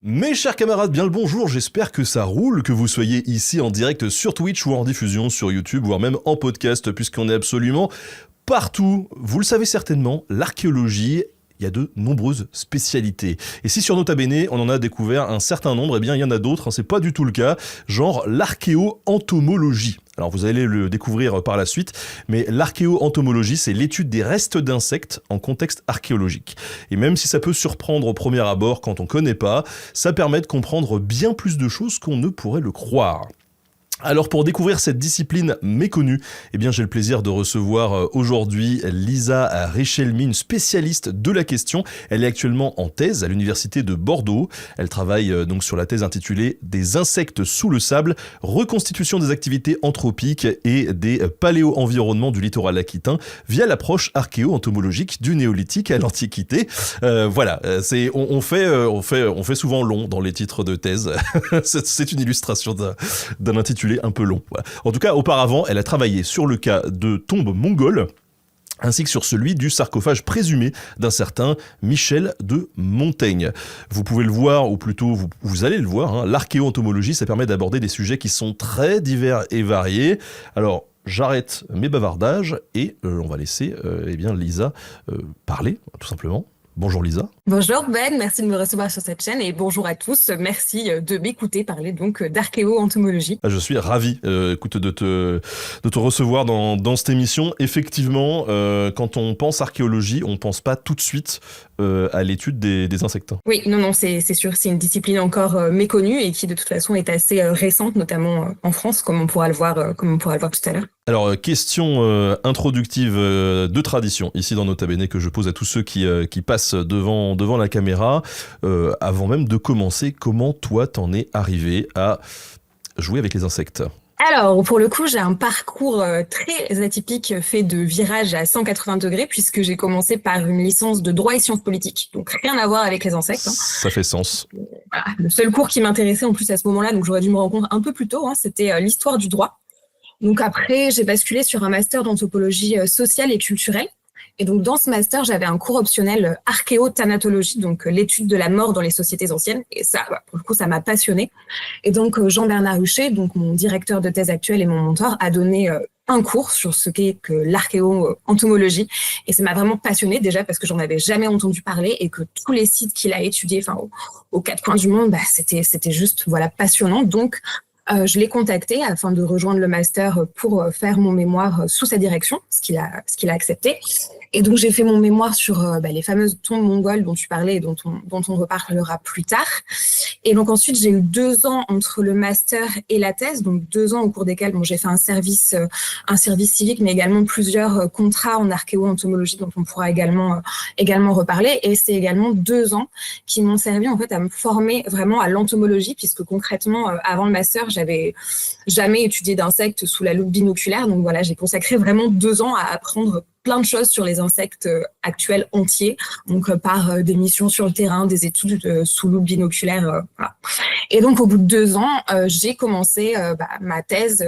Mes chers camarades, bien le bonjour, j'espère que ça roule, que vous soyez ici en direct sur Twitch ou en diffusion sur YouTube, voire même en podcast, puisqu'on est absolument partout. Vous le savez certainement, l'archéologie, il y a de nombreuses spécialités. Et si sur Nota Bene, on en a découvert un certain nombre, eh bien il y en a d'autres, c'est pas du tout le cas, genre l'archéo-entomologie. Alors vous allez le découvrir par la suite, mais l'archéo-entomologie, c'est l'étude des restes d'insectes en contexte archéologique. Et même si ça peut surprendre au premier abord quand on connaît pas, ça permet de comprendre bien plus de choses qu'on ne pourrait le croire. Alors pour découvrir cette discipline méconnue, eh bien j'ai le plaisir de recevoir aujourd'hui Lisa Richelmy, une spécialiste de la question. Elle est actuellement en thèse à l'université de Bordeaux. Elle travaille donc sur la thèse intitulée Des insectes sous le sable, reconstitution des activités anthropiques et des paléo-environnements du littoral aquitain via l'approche archéo-entomologique du néolithique à l'Antiquité. On fait souvent long dans les titres de thèse. C'est une illustration d'un intitulé un peu long. Voilà. En tout cas, auparavant, elle a travaillé sur le cas de tombes mongoles, ainsi que sur celui du sarcophage présumé d'un certain Michel de Montaigne. Vous pouvez le voir, ou plutôt vous allez le voir, hein, l'archéo-entomologie, ça permet d'aborder des sujets qui sont très divers et variés. Alors, j'arrête mes bavardages et on va laisser Lisa parler, tout simplement. Bonjour Lisa. Bonjour Ben, merci de me recevoir sur cette chaîne et bonjour à tous. Merci de m'écouter parler donc d'archéo-entomologie. Je suis ravi de te recevoir dans cette émission. Effectivement, quand on pense archéologie, on pense pas tout de suite à l'étude des insectes. Oui, non, c'est sûr, c'est une discipline encore méconnue et qui de toute façon est assez récente, notamment en France, comme on pourra le voir tout à l'heure. Alors, question introductive de tradition, ici dans Nota Bene, que je pose à tous ceux qui passent devant la caméra. Avant même de commencer, comment toi t'en es arrivé à jouer avec les insectes ? Alors, pour le coup, j'ai un parcours très atypique fait de virages à 180 degrés puisque j'ai commencé par une licence de droit et sciences politiques, donc rien à voir avec les insectes. Hein. Ça fait sens. Voilà. Le seul cours qui m'intéressait en plus à ce moment-là, donc j'aurais dû me rendre compte un peu plus tôt, c'était l'histoire du droit. Donc après, j'ai basculé sur un master d'anthropologie sociale et culturelle. Et donc, dans ce master, j'avais un cours optionnel archéothanatologie, donc l'étude de la mort dans les sociétés anciennes. Et ça, pour le coup, ça m'a passionnée. Et donc, Jean-Bernard Huchet, donc mon directeur de thèse actuel et mon mentor, a donné un cours sur ce qu'est que l'archéo-entomologie. Et ça m'a vraiment passionnée, déjà parce que j'en avais jamais entendu parler et que tous les sites qu'il a étudiés, aux quatre coins du monde, c'était juste, passionnant. Donc, je l'ai contacté afin de rejoindre le master pour faire mon mémoire sous sa direction, ce qu'il a accepté. Et donc, j'ai fait mon mémoire sur les fameuses tombes mongoles dont tu parlais et dont on reparlera plus tard. Et donc, ensuite, j'ai eu 2 ans entre le master et la thèse, donc 2 ans au cours desquels j'ai fait un service civique, mais également plusieurs contrats en archéo-entomologie dont on pourra également reparler. Et c'est également 2 ans qui m'ont servi en fait à me former vraiment à l'entomologie, puisque concrètement, avant le master, j'avais jamais étudié d'insectes sous la loupe binoculaire. Donc voilà, j'ai consacré vraiment 2 ans à apprendre plein de choses sur les insectes actuels entiers, donc par des missions sur le terrain, des études sous loupe binoculaire. Voilà. Et donc, au bout de 2 ans, j'ai commencé ma thèse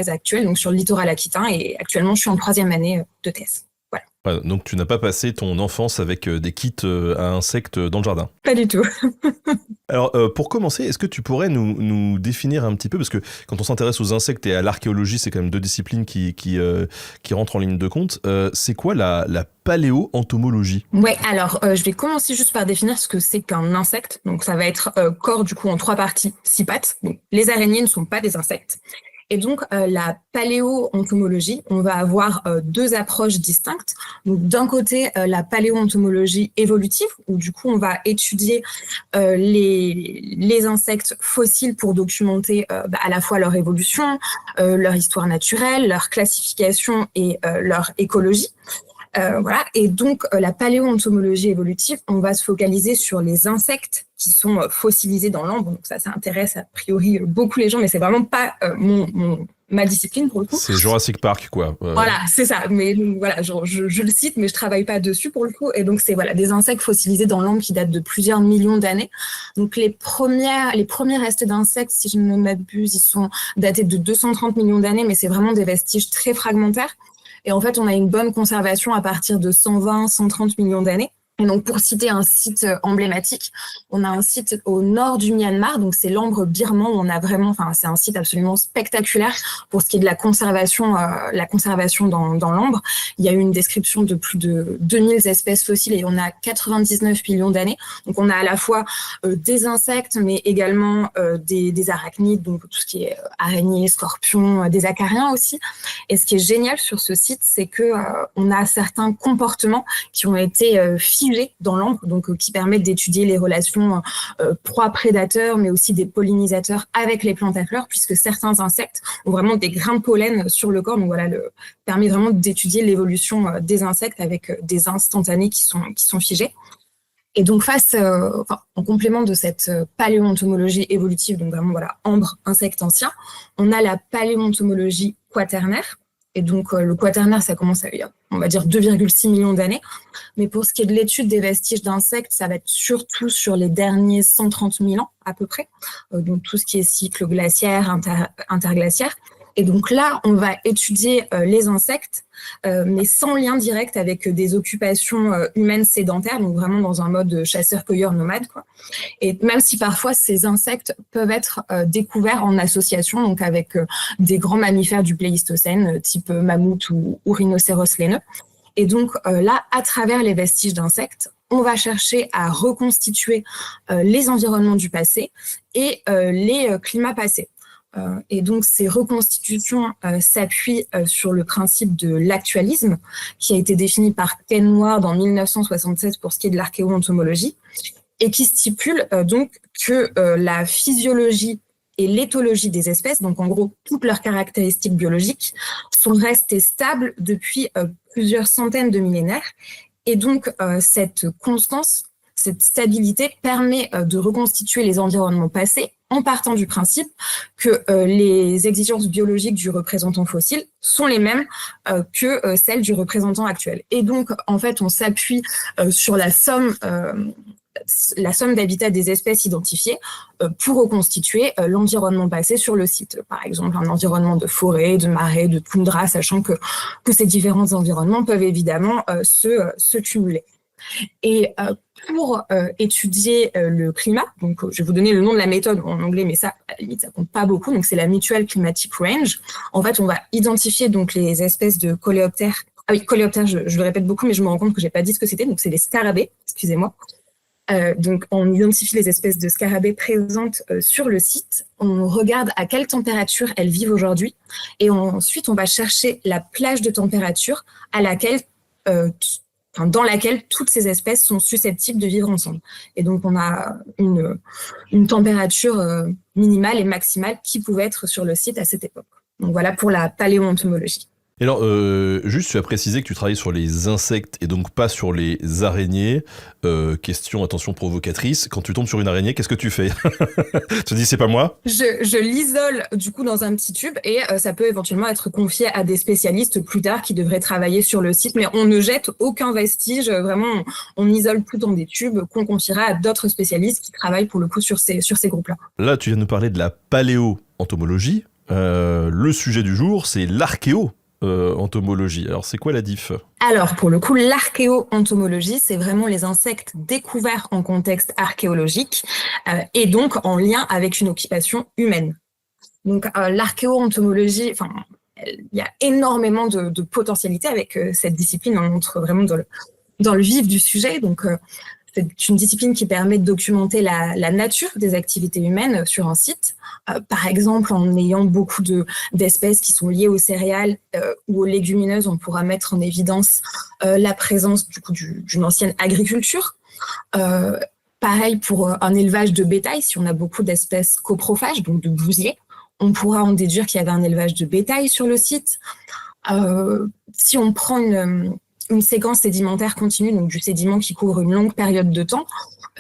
actuelle, donc sur le littoral aquitain, et actuellement, je suis en 3e année de thèse. Voilà. Ouais, donc, tu n'as pas passé ton enfance avec des kits à insectes dans le jardin ? Pas du tout. Alors, pour commencer, est-ce que tu pourrais nous définir un petit peu, parce que quand on s'intéresse aux insectes et à l'archéologie, c'est quand même 2 disciplines qui rentrent en ligne de compte. C'est quoi la paléo-entomologie ? Ouais, alors je vais commencer juste par définir ce que c'est qu'un insecte. Donc ça va être corps du coup en 3 parties, 6 pattes. Donc, les araignées ne sont pas des insectes. Et donc, la paléo-entomologie, on va avoir 2 approches distinctes. Donc, d'un côté, la paléo-entomologie évolutive, où du coup, on va étudier les insectes fossiles pour documenter à la fois leur évolution, leur histoire naturelle, leur classification et leur écologie. Voilà. Et donc, la paléo-entomologie évolutive, on va se focaliser sur les insectes qui sont fossilisés dans l'ambre. Donc ça intéresse a priori beaucoup les gens, mais c'est vraiment pas ma discipline pour le coup. C'est Jurassic Park, quoi. Voilà, c'est ça. Mais voilà, je le cite, mais je travaille pas dessus pour le coup. Et donc, c'est des insectes fossilisés dans l'ambre qui datent de plusieurs millions d'années. Donc, les premiers restes d'insectes, si je ne m'abuse, ils sont datés de 230 millions d'années, mais c'est vraiment des vestiges très fragmentaires. Et en fait, on a une bonne conservation à partir de 120, 130 millions d'années. Et donc, pour citer un site emblématique, on a un site au nord du Myanmar, donc c'est l'ambre birman, où on a vraiment, c'est un site absolument spectaculaire pour ce qui est de la conservation dans l'ambre. Il y a eu une description de plus de 2000 espèces fossiles et on a 99 millions d'années. Donc, on a à la fois des insectes, mais également des arachnides, donc tout ce qui est araignées, scorpions, des acariens aussi. Et ce qui est génial sur ce site, c'est que on a certains comportements qui ont été figés dans l'ambre, donc qui permettent d'étudier les relations proies-prédateurs, mais aussi des pollinisateurs avec les plantes à fleurs, puisque certains insectes ont vraiment des grains de pollen sur le corps. Donc voilà, permet vraiment d'étudier l'évolution des insectes avec des instantanés qui sont figés. Et donc en complément de cette paléoentomologie évolutive, donc vraiment voilà, ambre, insecte ancien, on a la paléoentomologie quaternaire. Et donc, le quaternaire, ça commence il y a, on va dire, 2,6 millions d'années. Mais pour ce qui est de l'étude des vestiges d'insectes, ça va être surtout sur les derniers 130 000 ans, à peu près. Donc, tout ce qui est cycle glaciaire, interglaciaire. Et donc là, on va étudier les insectes, mais sans lien direct avec des occupations humaines sédentaires, donc vraiment dans un mode chasseur-cueilleur nomade, quoi. Et même si parfois ces insectes peuvent être découverts en association, donc avec des grands mammifères du Pléistocène, type mammouth ou rhinocéros laineux. Et donc là, à travers les vestiges d'insectes, on va chercher à reconstituer les environnements du passé et les climats passés. Et donc, ces reconstitutions s'appuient sur le principe de l'actualisme qui a été défini par Ken Ward en 1976 pour ce qui est de l'archéoentomologie et qui stipule donc que la physiologie et l'éthologie des espèces, donc en gros toutes leurs caractéristiques biologiques, sont restées stables depuis plusieurs centaines de millénaires. Et donc, cette constance, cette stabilité permet de reconstituer les environnements passés en partant du principe que les exigences biologiques du représentant fossile sont les mêmes que celles du représentant actuel. Et donc, en fait, on s'appuie sur la somme d'habitats des espèces identifiées pour reconstituer l'environnement passé sur le site. Par exemple, un environnement de forêt, de marais, de toundra, sachant que ces différents environnements peuvent évidemment se cumuler. Et pour étudier le climat, donc je vais vous donner le nom de la méthode en anglais, mais ça, à la limite, ça compte pas beaucoup. Donc c'est la Mutual Climatic Range. En fait, on va identifier donc les espèces de coléoptères. Ah oui, coléoptères, je le répète beaucoup, mais je me rends compte que j'ai pas dit ce que c'était. Donc c'est les scarabées, excusez-moi. Donc on identifie les espèces de scarabées présentes sur le site. On regarde à quelle température elles vivent aujourd'hui, et ensuite on va chercher la plage de température à laquelle dans laquelle toutes ces espèces sont susceptibles de vivre ensemble. Et donc, on a une température minimale et maximale qui pouvait être sur le site à cette époque. Donc voilà pour la paléoentomologie. Et alors, juste, tu as précisé que tu travailles sur les insectes et donc pas sur les araignées. Question, attention provocatrice, quand tu tombes sur une araignée, qu'est-ce que tu fais? Tu te dis, c'est pas moi? Je l'isole du coup dans un petit tube et ça peut éventuellement être confié à des spécialistes plus tard qui devraient travailler sur le site, mais on ne jette aucun vestige, vraiment, on isole tout dans des tubes qu'on confiera à d'autres spécialistes qui travaillent pour le coup sur ces groupes-là. Là, tu viens de nous parler de la paléoentomologie. Le sujet du jour, c'est l'archéoentomologie. Alors, c'est quoi la diff? Alors, pour le coup, l'archéoentomologie, c'est vraiment les insectes découverts en contexte archéologique et donc en lien avec une occupation humaine. Donc, l'archéoentomologie, il y a énormément de potentialités avec cette discipline. On entre vraiment dans le vif du sujet. Donc, c'est une discipline qui permet de documenter la nature des activités humaines sur un site. Par exemple, en ayant beaucoup d'espèces qui sont liées aux céréales ou aux légumineuses, on pourra mettre en évidence la présence du coup d'une ancienne agriculture. Pareil pour un élevage de bétail, si on a beaucoup d'espèces coprophages, donc de bousiers, on pourra en déduire qu'il y avait un élevage de bétail sur le site. Si on prend une séquence sédimentaire continue, donc du sédiment qui couvre une longue période de temps.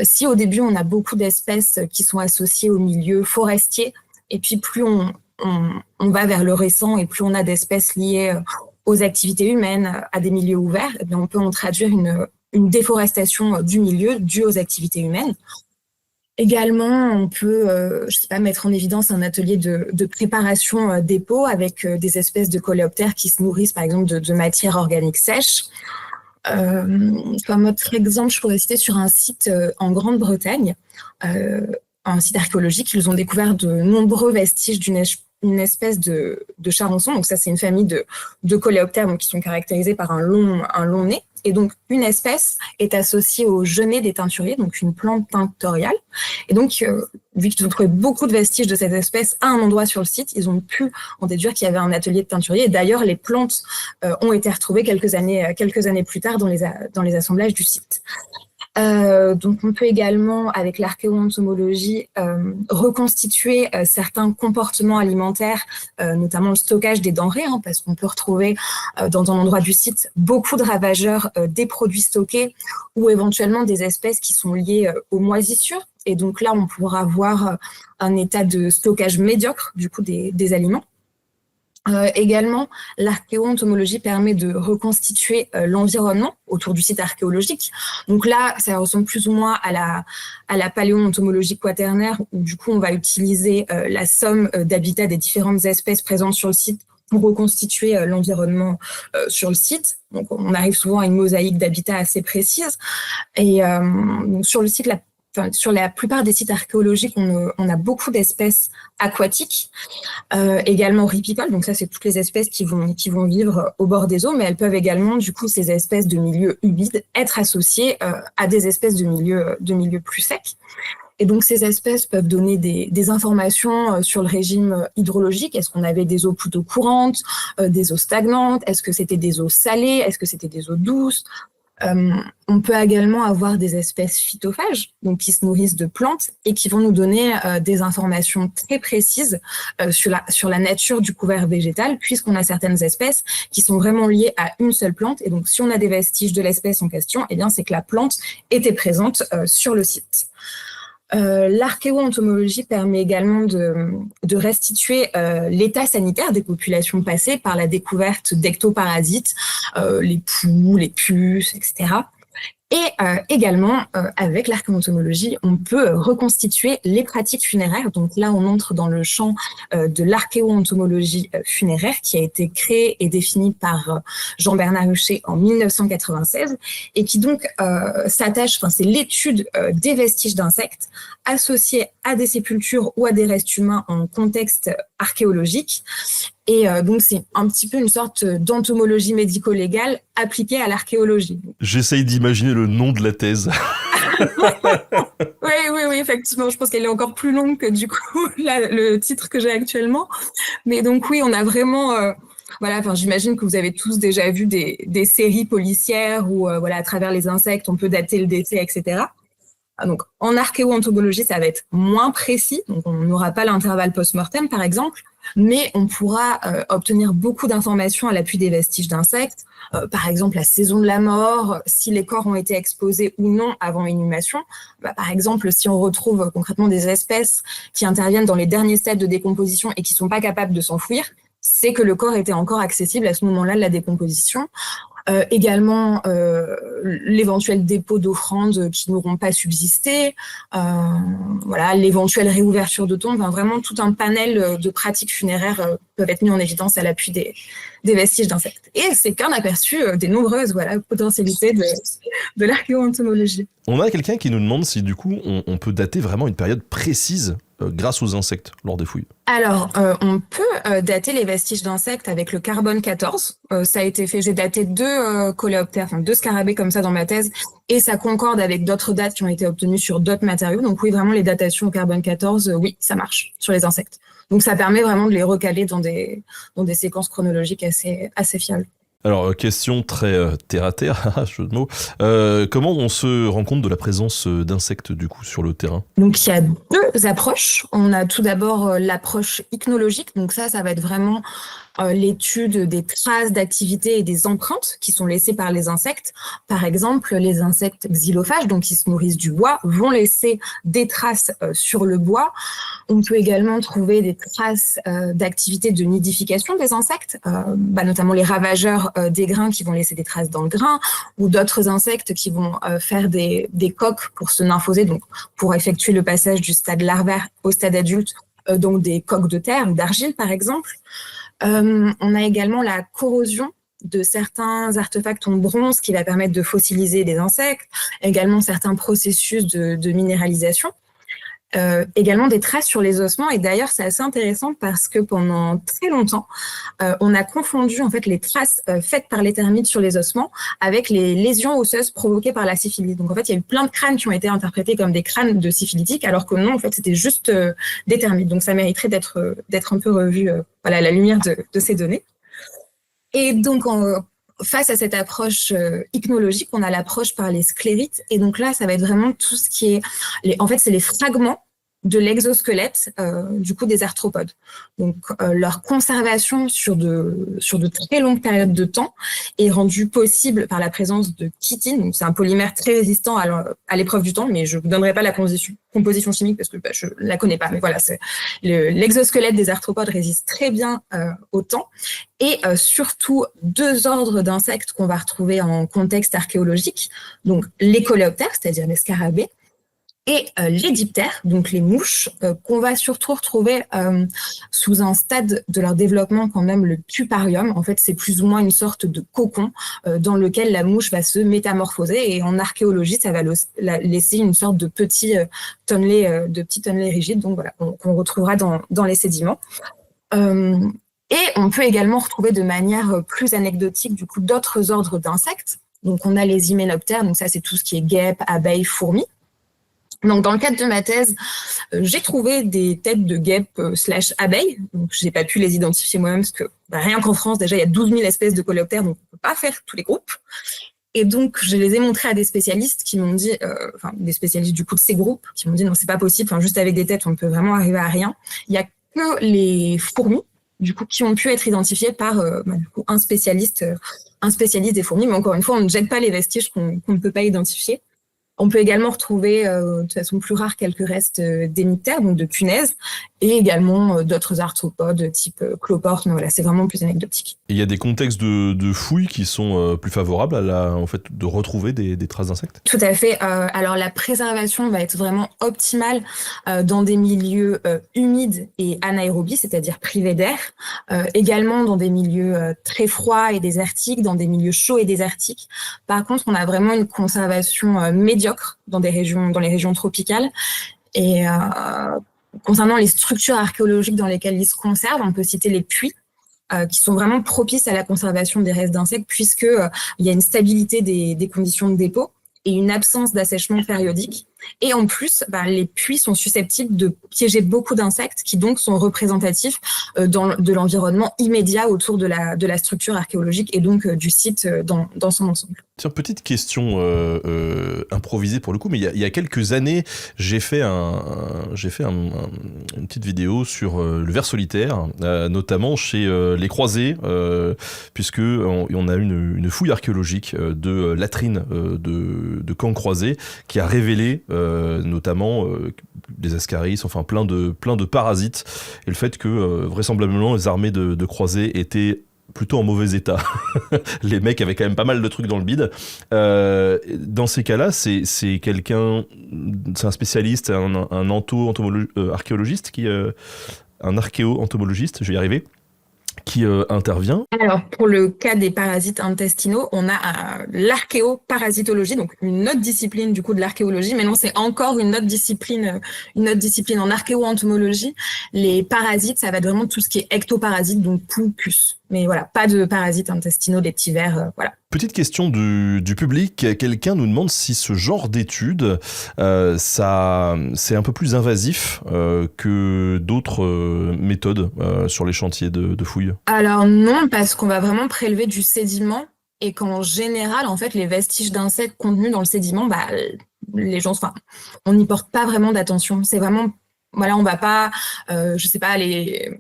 Si au début, on a beaucoup d'espèces qui sont associées au milieu forestier, et puis plus on va vers le récent et plus on a d'espèces liées aux activités humaines, à des milieux ouverts, eh bien, on peut en traduire une déforestation du milieu due aux activités humaines. Également, on peut, mettre en évidence un atelier de préparation des pots avec des espèces de coléoptères qui se nourrissent, par exemple, de matières organiques sèches. Comme autre exemple, je pourrais citer sur un site en Grande-Bretagne, un site archéologique, ils ont découvert de nombreux vestiges une espèce de charançon. Donc ça, c'est une famille de coléoptères donc, qui sont caractérisés par un long nez. Et donc, une espèce est associée au genêt des teinturiers, donc une plante tinctoriale. Et donc, vu qu'ils ont trouvé beaucoup de vestiges de cette espèce à un endroit sur le site, ils ont pu en déduire qu'il y avait un atelier de teinturier. Et d'ailleurs, les plantes ont été retrouvées quelques années plus tard dans les assemblages du site. Donc, on peut également, avec l'archéoentomologie, reconstituer certains comportements alimentaires, notamment le stockage des denrées, parce qu'on peut retrouver dans un endroit du site beaucoup de ravageurs des produits stockés ou éventuellement des espèces qui sont liées aux moisissures. Et donc là, on pourra avoir un état de stockage médiocre du coup des aliments. Également, l'archéoentomologie permet de reconstituer l'environnement autour du site archéologique. Donc là, ça ressemble plus ou moins à la paléoentomologie quaternaire, où du coup, on va utiliser la somme d'habitats des différentes espèces présentes sur le site pour reconstituer l'environnement sur le site. Donc, on arrive souvent à une mosaïque d'habitats assez précise. Et donc, sur le site, sur la plupart des sites archéologiques, on a beaucoup d'espèces aquatiques, également ripicoles. Donc ça, c'est toutes les espèces qui vont vivre au bord des eaux, mais elles peuvent également, du coup, ces espèces de milieux humides, être associées à des espèces de milieux plus secs. Et donc, ces espèces peuvent donner des informations sur le régime hydrologique. Est-ce qu'on avait des eaux plutôt courantes, des eaux stagnantes? Est-ce que c'était des eaux salées? Est-ce que c'était des eaux douces? On peut également avoir des espèces phytophages, donc qui se nourrissent de plantes et qui vont nous donner des informations très précises sur la nature du couvert végétal, puisqu'on a certaines espèces qui sont vraiment liées à une seule plante. Et donc, si on a des vestiges de l'espèce en question, eh bien, c'est que la plante était présente sur le site. L'archéoentomologie permet également de restituer l'état sanitaire des populations passées par la découverte d'ectoparasites, les poux, les puces, etc. Et également, avec l'archéoentomologie, on peut reconstituer les pratiques funéraires. Donc là, on entre dans le champ de l'archéoentomologie funéraire qui a été créée et définie par Jean-Bernard Huchet en 1996 et qui donc s'attache, c'est l'étude des vestiges d'insectes associés à des sépultures ou à des restes humains en contexte archéologique. Et donc, c'est un petit peu une sorte d'entomologie médico-légale appliquée à l'archéologie. J'essaye d'imaginer le nom de la thèse. Oui, effectivement. Je pense qu'elle est encore plus longue que du coup le titre que j'ai actuellement. Mais donc oui, on a vraiment... j'imagine que vous avez tous déjà vu des séries policières où à travers les insectes, on peut dater le décès, etc. Donc, en archéoentomologie, ça va être moins précis. Donc, on n'aura pas l'intervalle post-mortem, par exemple, mais on pourra obtenir beaucoup d'informations à l'appui des vestiges d'insectes. Par exemple, la saison de la mort, si les corps ont été exposés ou non avant inhumation. Par exemple, si on retrouve concrètement des espèces qui interviennent dans les derniers stades de décomposition et qui ne sont pas capables de s'enfouir, c'est que le corps était encore accessible à ce moment-là de la décomposition. Également l'éventuel dépôt d'offrandes qui n'auront pas subsisté, l'éventuelle réouverture de tombes, vraiment tout un panel de pratiques funéraires peuvent être mis en évidence à l'appui des vestiges d'insectes. Et c'est qu'un aperçu des nombreuses potentialités de l'archéoentomologie. On a quelqu'un qui nous demande si du coup on peut dater vraiment une période précise grâce aux insectes lors des fouilles. Alors, on peut dater les vestiges d'insectes avec le carbone 14. Ça a été fait, j'ai daté 2 coléoptères, 2 scarabées comme ça dans ma thèse, et ça concorde avec d'autres dates qui ont été obtenues sur d'autres matériaux. Donc oui, vraiment, les datations au carbone 14, oui, ça marche sur les insectes. Donc ça permet vraiment de les recaler dans des séquences chronologiques assez fiables. Alors, question très terre-à-terre, jeu de mots. Comment on se rend compte de la présence d'insectes, du coup, sur le terrain? Donc, il y a 2 approches. On a tout d'abord l'approche ichnologique. Donc ça va être vraiment l'étude des traces d'activité et des empreintes qui sont laissées par les insectes. Par exemple, les insectes xylophages, donc qui se nourrissent du bois, vont laisser des traces sur le bois. On peut également trouver des traces d'activité de nidification des insectes, notamment les ravageurs des grains qui vont laisser des traces dans le grain, ou d'autres insectes qui vont faire des coques pour se nymphoser, donc pour effectuer le passage du stade larvaire au stade adulte, donc des coques de terre ou d'argile par exemple. On a également la corrosion de certains artefacts en bronze qui va permettre de fossiliser des insectes, également certains processus de minéralisation. Également des traces sur les ossements, et d'ailleurs c'est assez intéressant parce que pendant très longtemps on a confondu en fait les traces faites par les termites sur les ossements avec les lésions osseuses provoquées par la syphilis. Donc en fait il y a eu plein de crânes qui ont été interprétés comme des crânes de syphilitiques alors que non, en fait c'était juste des termites. Donc ça mériterait d'être un peu revu à la lumière de ces données. Et donc face à cette approche ichnologique, on a l'approche par les sclérites. Et donc là, ça va être vraiment tout ce qui est... En fait, c'est les fragments de l'exosquelette du coup des arthropodes. Donc leur conservation sur de très longues périodes de temps est rendue possible par la présence de chitine. Donc, c'est un polymère très résistant à l'épreuve du temps, mais je ne vous donnerai pas la composition chimique parce que je ne la connais pas. Mais voilà, l'exosquelette des arthropodes résiste très bien au temps. Et surtout, 2 ordres d'insectes qu'on va retrouver en contexte archéologique. Donc les coléoptères, c'est-à-dire les scarabées, et les diptères, donc les mouches, qu'on va surtout retrouver sous un stade de leur développement qu'on nomme le puparium. En fait, c'est plus ou moins une sorte de cocon dans lequel la mouche va se métamorphoser. Et en archéologie, ça va laisser une sorte de petit tonnelet rigide, donc voilà, qu'on retrouvera dans les sédiments. Et on peut également retrouver de manière plus anecdotique du coup d'autres ordres d'insectes. Donc on a les hyménoptères, donc ça c'est tout ce qui est guêpes, abeilles, fourmis. Donc, dans le cadre de ma thèse, j'ai trouvé des têtes de guêpes / abeilles. Donc, je n'ai pas pu les identifier moi-même parce que rien qu'en France, déjà, il y a 12 000 espèces de coléoptères, donc on ne peut pas faire tous les groupes. Et donc, je les ai montrés à des spécialistes qui m'ont dit, des spécialistes du coup de ces groupes, qui m'ont dit non, c'est pas possible, juste avec des têtes, on ne peut vraiment arriver à rien. Il n'y a que les fourmis, du coup, qui ont pu être identifiées par du coup, un spécialiste des fourmis. Mais encore une fois, on ne jette pas les vestiges qu'on ne peut pas identifier. On peut également retrouver, de façon plus rare, quelques restes d'hémiptères, donc de punaises, et également d'autres arthropodes type cloporte, mais voilà, c'est vraiment plus anecdotique. Et il y a des contextes de fouilles qui sont plus favorables en fait, de retrouver des traces d'insectes ? Tout à fait. Alors la préservation va être vraiment optimale dans des milieux humides et anaérobies, c'est-à-dire privés d'air, également dans des milieux très froids et désertiques, dans des milieux chauds et désertiques. Par contre, on a vraiment une conservation médiocre dans les régions tropicales. Et concernant les structures archéologiques dans lesquelles ils se conservent, on peut citer les puits, qui sont vraiment propices à la conservation des restes d'insectes, puisque il y a une stabilité des conditions de dépôt et une absence d'assèchement périodique. Et en plus, les puits sont susceptibles de piéger beaucoup d'insectes qui donc sont représentatifs de l'environnement immédiat autour de la structure archéologique et donc du site dans son ensemble. Tiens, petite question improvisée pour le coup, mais il y a quelques années, j'ai fait une petite vidéo sur le ver solitaire, notamment chez les Croisés, puisque on a une fouille archéologique de latrines de camps croisés qui a révélé notamment des ascaris, enfin plein de parasites, et le fait que vraisemblablement les armées de croisés étaient plutôt en mauvais état. Les mecs avaient quand même pas mal de trucs dans le bide. Dans ces cas-là, c'est un spécialiste, un archéologiste un archéo-entomologiste, je vais y arriver, qui intervient. Alors, pour le cas des parasites intestinaux, on a l'archéoparasitologie, donc une autre discipline du coup de l'archéologie, mais non, c'est encore une autre discipline en archéo-entomologie. Les parasites, ça va être vraiment tout ce qui est ectoparasites, donc poux, puces. Mais voilà, pas de parasites intestinaux, des petits vers, voilà. Petite question du public. Quelqu'un nous demande si ce genre d'études, c'est un peu plus invasif que d'autres méthodes sur les chantiers de fouilles. Alors non, parce qu'on va vraiment prélever du sédiment et qu'en général, en fait, les vestiges d'insectes contenus dans le sédiment, les gens, on n'y porte pas vraiment d'attention. C'est vraiment, voilà, on va pas, je sais pas, aller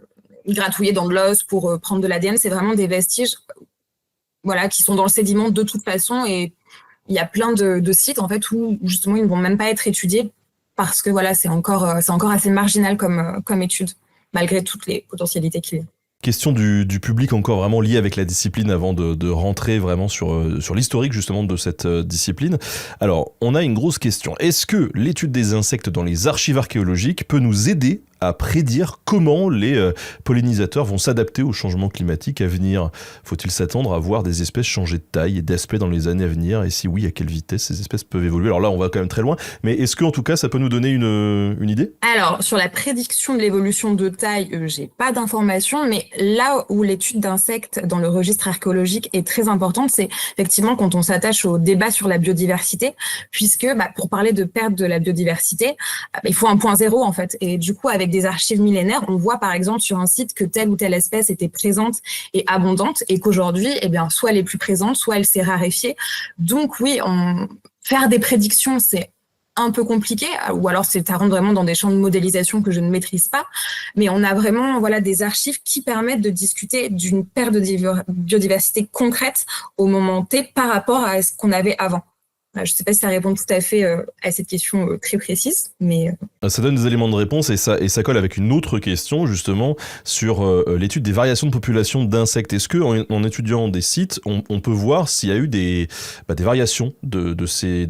gratouiller dans de l'os pour prendre de l'ADN. C'est vraiment des vestiges, voilà, qui sont dans le sédiment de toute façon, et il y a plein de sites en fait où justement ils ne vont même pas être étudiés parce que voilà, c'est encore assez marginal comme étude malgré toutes les potentialités qu'il y a. Question du public encore vraiment liée avec la discipline avant de rentrer vraiment sur l'historique justement de cette discipline. Alors, on a une grosse question. Est-ce que l'étude des insectes dans les archives archéologiques peut nous aider à prédire comment les pollinisateurs vont s'adapter au changement climatique à venir. Faut-il s'attendre à voir des espèces changer de taille et d'aspect dans les années à venir? Et si oui, à quelle vitesse ces espèces peuvent évoluer? Alors là, on va quand même très loin, mais est-ce que en tout cas, ça peut nous donner une idée? Alors, sur la prédiction de l'évolution de taille, j'ai pas d'informations, mais là où l'étude d'insectes dans le registre archéologique est très importante, c'est effectivement quand on s'attache au débat sur la biodiversité, puisque pour parler de perte de la biodiversité, il faut un point zéro en fait. Et du coup, avec des archives millénaires, on voit par exemple sur un site que telle ou telle espèce était présente et abondante, et qu'aujourd'hui, soit elle est plus présente, soit elle s'est raréfiée. Donc oui, faire des prédictions, c'est un peu compliqué, ou alors ça rentre vraiment dans des champs de modélisation que je ne maîtrise pas, mais on a vraiment des archives qui permettent de discuter d'une perte de biodiversité concrète au moment T par rapport à ce qu'on avait avant. Je ne sais pas si ça répond tout à fait à cette question très précise, mais... Ça donne des éléments de réponse et ça colle avec une autre question justement sur l'étude des variations de population d'insectes. Est-ce que en étudiant des sites, on peut voir s'il y a eu des variations de ces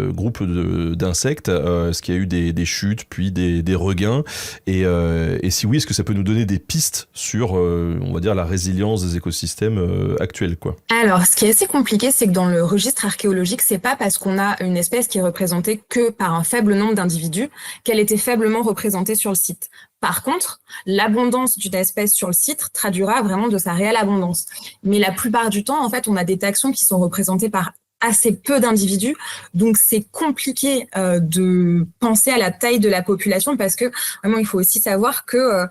groupes d'insectes? Est-ce qu'il y a eu des chutes, puis des regains? Et si oui, est-ce que ça peut nous donner des pistes sur, on va dire, la résilience des écosystèmes actuels, quoi? Alors, ce qui est assez compliqué, c'est que dans le registre archéologique, c'est pas parce qu'on a une espèce qui est représentée que par un faible nombre d'individus qu'elle était faiblement représentée sur le site. Par contre, l'abondance d'une espèce sur le site traduira vraiment de sa réelle abondance. Mais la plupart du temps, en fait, on a des taxons qui sont représentés par assez peu d'individus, donc c'est compliqué de penser à la taille de la population parce que vraiment il faut aussi savoir que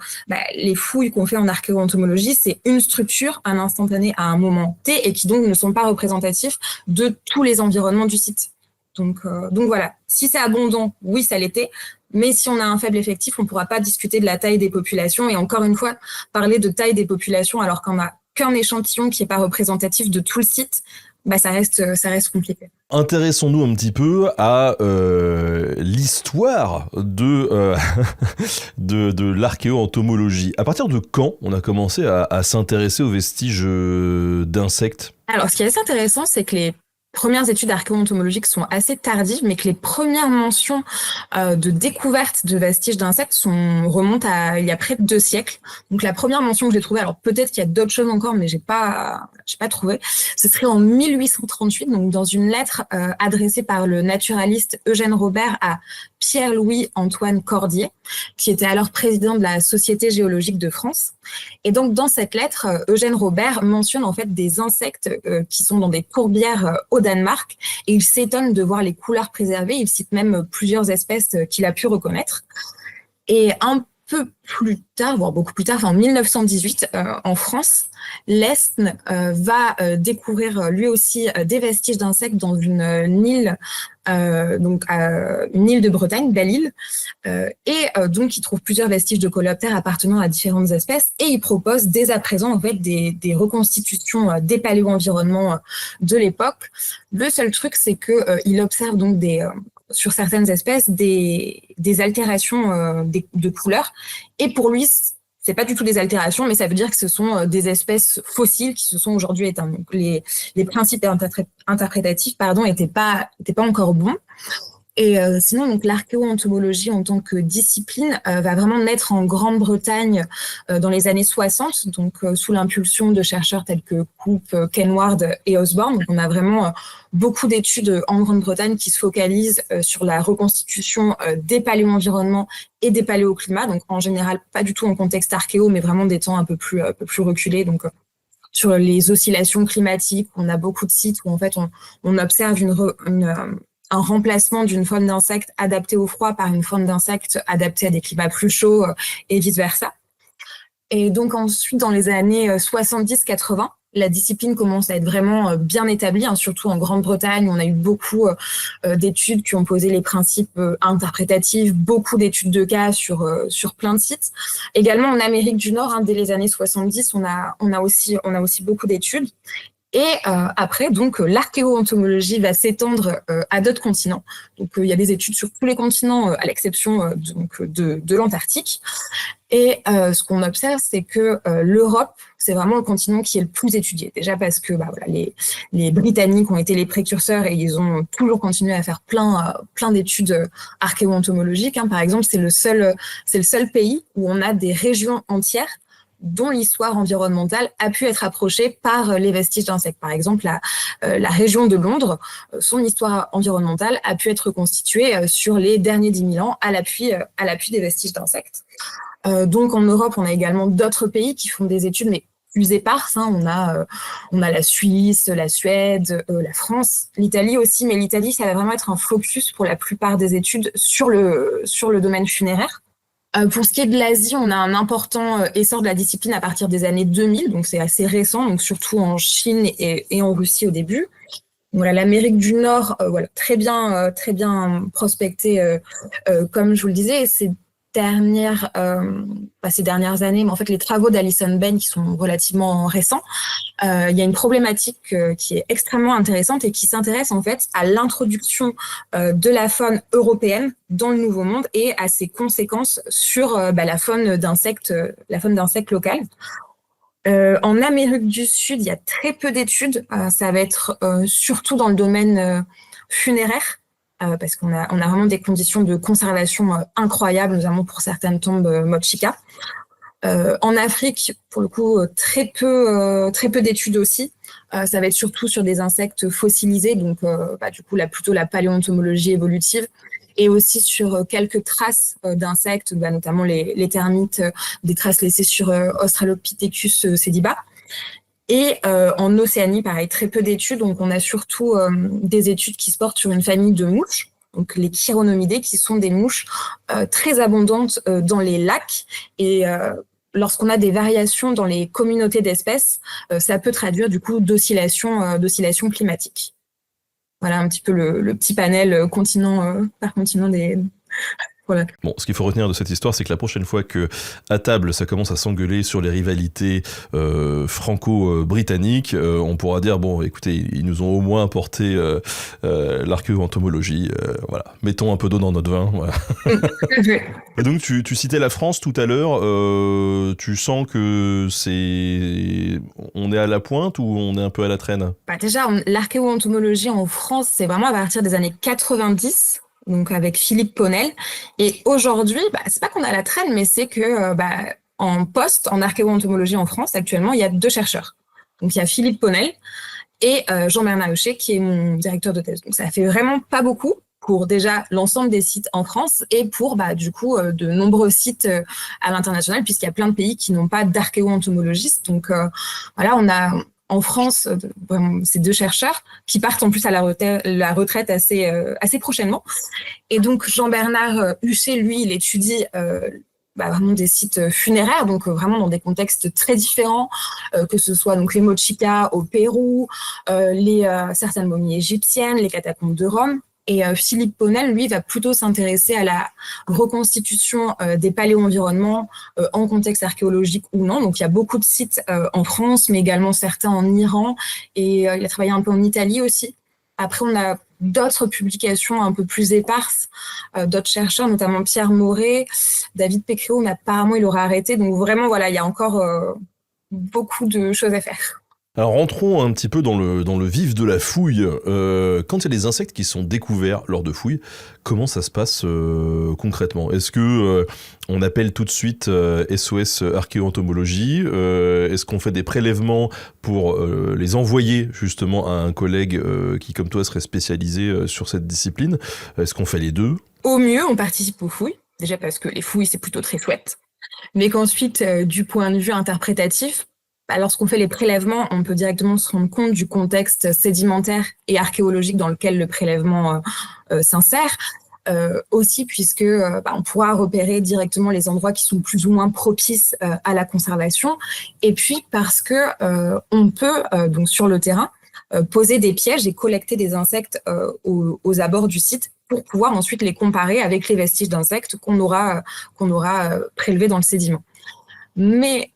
les fouilles qu'on fait en archéoentomologie, c'est une structure, un instantané à un moment T et qui donc ne sont pas représentatifs de tous les environnements du site. Donc voilà, si c'est abondant, oui ça l'était, mais si on a un faible effectif, on ne pourra pas discuter de la taille des populations et encore une fois, parler de taille des populations alors qu'on n'a qu'un échantillon qui n'est pas représentatif de tout le site, ça reste compliqué. Intéressons-nous un petit peu à l'histoire de l'archéoentomologie. À partir de quand on a commencé à s'intéresser aux vestiges d'insectes? Alors, ce qui est assez intéressant, c'est que les premières études archéoentomologiques sont assez tardives, mais que les premières mentions de découverte de vestiges d'insectes remontent à il y a près de 2 siècles. Donc la première mention que j'ai trouvée, alors peut-être qu'il y a d'autres choses encore, mais j'ai pas trouvé. Ce serait en 1838, donc dans une lettre adressée par le naturaliste Eugène Robert à Pierre-Louis-Antoine Cordier, qui était alors président de la Société géologique de France. Et donc dans cette lettre, Eugène Robert mentionne en fait des insectes qui sont dans des tourbières au Danemark, et il s'étonne de voir les couleurs préservées. Il cite même plusieurs espèces qu'il a pu reconnaître. Et un peu plus tard, voire beaucoup plus tard, en 1918, en France, l'ESN va découvrir lui aussi des vestiges d'insectes dans une île, une île de Bretagne, Belle-Île, donc il trouve plusieurs vestiges de coléoptères appartenant à différentes espèces, et il propose dès à présent en fait des reconstitutions des paléo-environnements de l'époque. Le seul truc, c'est que il observe donc sur certaines espèces des altérations de couleurs, et pour lui c'est pas du tout des altérations, mais ça veut dire que ce sont des espèces fossiles qui se sont aujourd'hui éteintes. Donc les principes interprétatifs étaient pas encore bons. Et sinon, donc l'archéoentomologie en tant que discipline va vraiment naître en Grande-Bretagne dans les années 60, donc sous l'impulsion de chercheurs tels que Coop, Kenward et Osborne. Donc on a vraiment beaucoup d'études en Grande-Bretagne qui se focalisent sur la reconstitution des paléo-environnements et des paléoclimats. Donc en général, pas du tout en contexte archéo, mais vraiment des temps un peu plus reculés. Donc sur les oscillations climatiques, on a beaucoup de sites où en fait on observe un remplacement d'une faune d'insectes adaptée au froid par une faune d'insectes adaptée à des climats plus chauds et vice-versa. Et donc ensuite, dans les années 70-80, la discipline commence à être vraiment bien établie, surtout en Grande-Bretagne. On a eu beaucoup d'études qui ont posé les principes interprétatifs, beaucoup d'études de cas sur plein de sites. Également en Amérique du Nord, dès les années 70, on a aussi beaucoup d'études. Et après, donc, l'archéoentomologie va s'étendre à d'autres continents. Donc, il y a des études sur tous les continents, à l'exception de l'Antarctique. Et ce qu'on observe, c'est que l'Europe, c'est vraiment le continent qui est le plus étudié. Déjà parce que voilà, les Britanniques ont été les précurseurs et ils ont toujours continué à faire plein d'études archéo-entomologiques. Hein. Par exemple, c'est le seul pays où on a des régions entières dont l'histoire environnementale a pu être approchée par les vestiges d'insectes. Par exemple, la région de Londres, son histoire environnementale a pu être reconstituée sur les derniers 10 000 ans à l'appui des vestiges d'insectes. Donc en Europe, on a également d'autres pays qui font des études, mais plus éparses. Hein. On a la Suisse, la Suède, la France, l'Italie aussi, mais l'Italie, ça va vraiment être un focus pour la plupart des études sur le domaine funéraire. Pour ce qui est de l'Asie, on a un important essor de la discipline à partir des années 2000, donc c'est assez récent, donc surtout en Chine et en Russie au début. Voilà, l'Amérique du Nord, voilà, très bien prospectée, comme je vous le disais, ces dernières années, mais en fait les travaux d'Alison Bain qui sont relativement récents, il y a une problématique qui est extrêmement intéressante et qui s'intéresse en fait à l'introduction de la faune européenne dans le Nouveau Monde et à ses conséquences sur la faune d'insectes locales. En Amérique du Sud, il y a très peu d'études. Ça va être surtout dans le domaine funéraire, parce qu'on a vraiment des conditions de conservation incroyables, notamment pour certaines tombes Mochica. En Afrique, pour le coup, très peu d'études aussi. Ça va être surtout sur des insectes fossilisés, donc du coup plutôt la paléoentomologie évolutive, et aussi sur quelques traces d'insectes, notamment les termites, des traces laissées sur Australopithecus sediba. Et en Océanie, pareil, très peu d'études. Donc, on a surtout des études qui se portent sur une famille de mouches, donc les chironomidés, qui sont des mouches très abondantes dans les lacs. Et lorsqu'on a des variations dans les communautés d'espèces, ça peut traduire du coup d'oscillations climatiques. Voilà un petit peu le petit panel continent par continent des... Voilà. Bon, ce qu'il faut retenir de cette histoire, c'est que la prochaine fois que à table ça commence à s'engueuler sur les rivalités franco-britanniques, on pourra dire bon, écoutez, ils nous ont au moins apporté l'archéo-entomologie. Voilà, mettons un peu d'eau dans notre vin. Voilà. Et donc tu citais la France tout à l'heure. Tu sens que on est à la pointe ou on est un peu à la traîne? Déjà, l'archéo-entomologie en France, c'est vraiment à partir des années 90. Donc avec Philippe Ponel. Et aujourd'hui, c'est pas qu'on a la traîne, mais c'est que en poste, en archéo-entomologie en France, actuellement, il y a 2 chercheurs. Donc il y a Philippe Ponel et Jean-Bernard Huchet, qui est mon directeur de thèse. Donc ça fait vraiment pas beaucoup pour déjà l'ensemble des sites en France et pour du coup de nombreux sites à l'international, puisqu'il y a plein de pays qui n'ont pas d'archéo-entomologistes. Donc voilà, on a en France, vraiment, ces 2 chercheurs qui partent en plus à la retraite assez prochainement. Et donc, Jean-Bernard Huchet, lui, il étudie vraiment des sites funéraires, donc vraiment dans des contextes très différents, que ce soit donc les Mochica au Pérou, certaines momies égyptiennes, les catacombes de Rome. Et Philippe Ponel, lui, va plutôt s'intéresser à la reconstitution des paléo-environnements en contexte archéologique ou non. Donc, il y a beaucoup de sites en France, mais également certains en Iran. Et il a travaillé un peu en Italie aussi. Après, on a d'autres publications un peu plus éparses, d'autres chercheurs, notamment Pierre Moret, David Pécréau, mais apparemment, il aura arrêté. Donc, vraiment, voilà, il y a encore beaucoup de choses à faire. Alors rentrons un petit peu dans le vif de la fouille. Quand il y a des insectes qui sont découverts lors de fouilles, comment ça se passe concrètement? Est-ce que on appelle tout de suite SOS archéo-entomologie? Est-ce qu'on fait des prélèvements pour les envoyer justement à un collègue qui, comme toi, serait spécialisé sur cette discipline? Est-ce qu'on fait les deux? Au mieux, on participe aux fouilles, déjà parce que les fouilles, c'est plutôt très chouette. Mais qu'ensuite, du point de vue interprétatif, lorsqu'on fait les prélèvements, on peut directement se rendre compte du contexte sédimentaire et archéologique dans lequel le prélèvement s'insère. Aussi, puisque on pourra repérer directement les endroits qui sont plus ou moins propices à la conservation. Et puis, parce que on peut, donc sur le terrain, poser des pièges et collecter des insectes aux abords du site pour pouvoir ensuite les comparer avec les vestiges d'insectes qu'on aura prélevés dans le sédiment. Mais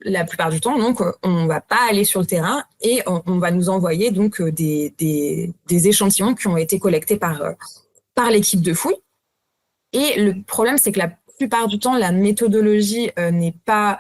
la plupart du temps, donc, on ne va pas aller sur le terrain et on va nous envoyer donc des échantillons qui ont été collectés par l'équipe de fouille. Et le problème, c'est que la plupart du temps, la méthodologie n'est pas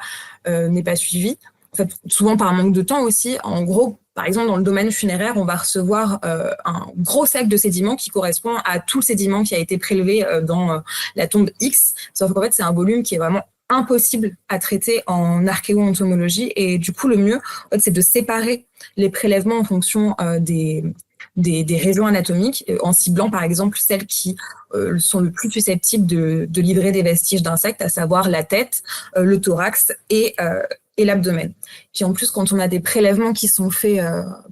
suivie. En fait, souvent par manque de temps aussi. En gros, par exemple, dans le domaine funéraire, on va recevoir un gros sac de sédiments qui correspond à tout le sédiment qui a été prélevé dans la tombe X. Sauf qu'en fait, c'est un volume qui est vraiment impossible à traiter en archéo-entomologie. Et du coup, le mieux, en fait, c'est de séparer les prélèvements en fonction des régions anatomiques, en ciblant par exemple celles qui sont le plus susceptibles de livrer des vestiges d'insectes, à savoir la tête, le thorax et l'abdomen. Puis en plus, quand on a des prélèvements qui sont faits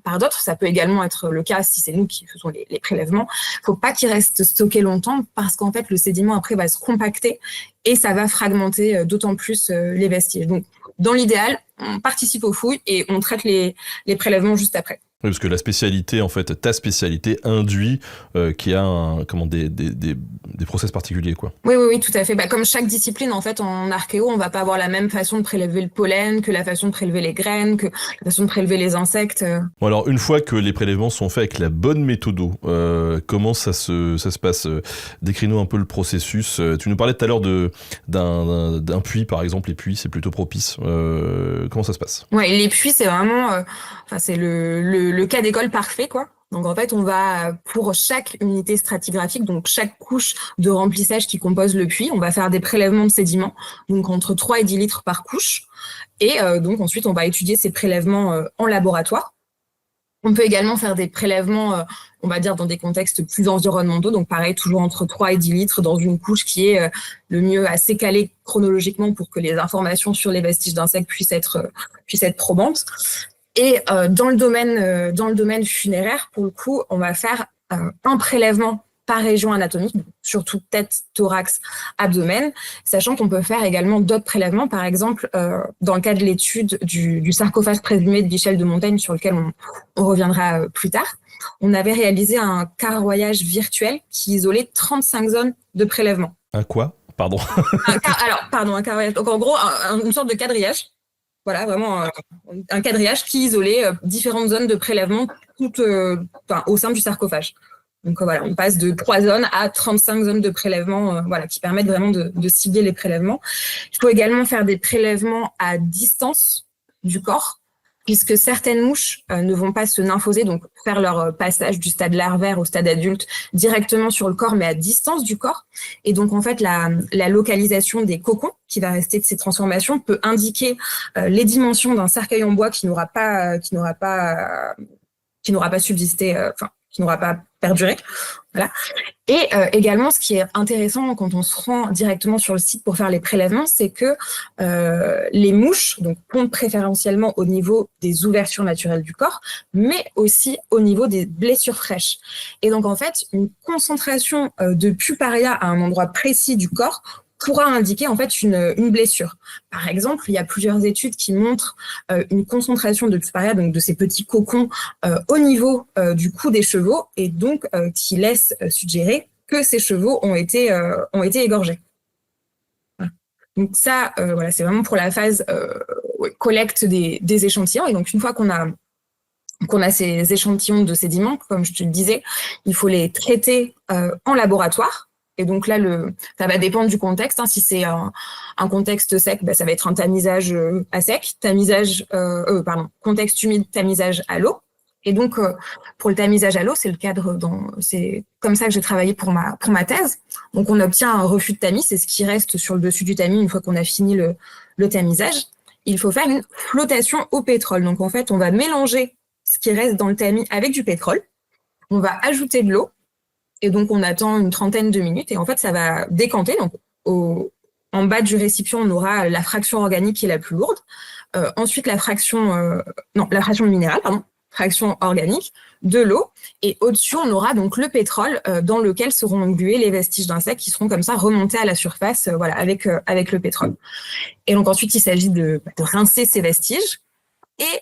par d'autres, ça peut également être le cas si c'est nous qui faisons les prélèvements, il ne faut pas qu'ils restent stockés longtemps parce qu'en fait, le sédiment après va se compacter et ça va fragmenter d'autant plus les vestiges. Donc, dans l'idéal, on participe aux fouilles et on traite les prélèvements juste après. Oui, parce que la spécialité, en fait, ta spécialité induit qu'il y a des process particuliers, quoi. Oui, tout à fait. Comme chaque discipline, en fait, en archéo, on va pas avoir la même façon de prélever le pollen, que la façon de prélever les graines, que la façon de prélever les insectes. Bon, alors, une fois que les prélèvements sont faits avec la bonne méthode, comment ça se passe? Décris-nous un peu le processus. Tu nous parlais tout à l'heure d'un puits, par exemple. Les puits, c'est plutôt propice. Comment ça se passe? Ouais, les puits, c'est vraiment... c'est le cas d'école parfait, quoi. Donc, en fait, on va, pour chaque unité stratigraphique, donc chaque couche de remplissage qui compose le puits, on va faire des prélèvements de sédiments, donc entre 3 et 10 litres par couche. Et donc, ensuite, on va étudier ces prélèvements en laboratoire. On peut également faire des prélèvements, on va dire, dans des contextes plus environnementaux. Donc, pareil, toujours entre 3 et 10 litres dans une couche qui est le mieux assez calée chronologiquement pour que les informations sur les vestiges d'insectes puissent être probantes. Et dans le domaine funéraire, pour le coup, on va faire un prélèvement par région anatomique, surtout tête, thorax, abdomen, sachant qu'on peut faire également d'autres prélèvements. Par exemple, dans le cas de l'étude du sarcophage présumé de Michel de Montaigne, sur lequel on reviendra plus tard, on avait réalisé un carroyage virtuel qui isolait 35 zones de prélèvement. Un quoi? Pardon. Un carroyage. Donc en gros, une sorte de quadrillage. Voilà, vraiment un quadrillage qui isolait différentes zones de prélèvement au sein du sarcophage. Donc voilà, on passe de 3 zones à 35 zones de prélèvement qui permettent vraiment de cibler les prélèvements. Il faut également faire des prélèvements à distance du corps, puisque certaines mouches ne vont pas se nymphoser, donc faire leur passage du stade larvaire au stade adulte directement sur le corps, mais à distance du corps. Et donc, en fait, la localisation des cocons qui va rester de ces transformations peut indiquer les dimensions d'un cercueil en bois qui n'aura pas subsisté, qui n'aura pas perduré. Voilà. Et également, ce qui est intéressant quand on se rend directement sur le site pour faire les prélèvements, c'est que les mouches donc, pondent préférentiellement au niveau des ouvertures naturelles du corps, mais aussi au niveau des blessures fraîches. Et donc, en fait, une concentration de puparia à un endroit précis du corps pourra indiquer en fait une blessure. Par exemple, il y a plusieurs études qui montrent une concentration de puparia, donc de ces petits cocons, au niveau du cou des chevaux, et donc qui laissent suggérer que ces chevaux ont été égorgés. Voilà. Donc ça, c'est vraiment pour la phase collecte des échantillons. Et donc une fois qu'on a ces échantillons de sédiments, comme je te le disais, il faut les traiter en laboratoire. Et donc là, ça va dépendre du contexte. Hein. Si c'est un contexte sec, ça va être un tamisage à sec, contexte humide, tamisage à l'eau. Et donc, pour le tamisage à l'eau, c'est comme ça que j'ai travaillé pour ma thèse. Donc, on obtient un refus de tamis, c'est ce qui reste sur le dessus du tamis une fois qu'on a fini le tamisage. Il faut faire une flottation au pétrole. Donc, en fait, on va mélanger ce qui reste dans le tamis avec du pétrole. On va ajouter de l'eau. Et donc, on attend une trentaine de minutes et en fait, ça va décanter. Donc, en bas du récipient, on aura la fraction organique qui est la plus lourde. Ensuite, la fraction minérale, fraction organique, de l'eau. Et au-dessus, on aura donc le pétrole dans lequel seront englués les vestiges d'insectes qui seront comme ça remontés à la surface avec le pétrole. Et donc, ensuite, il s'agit de rincer ces vestiges. Et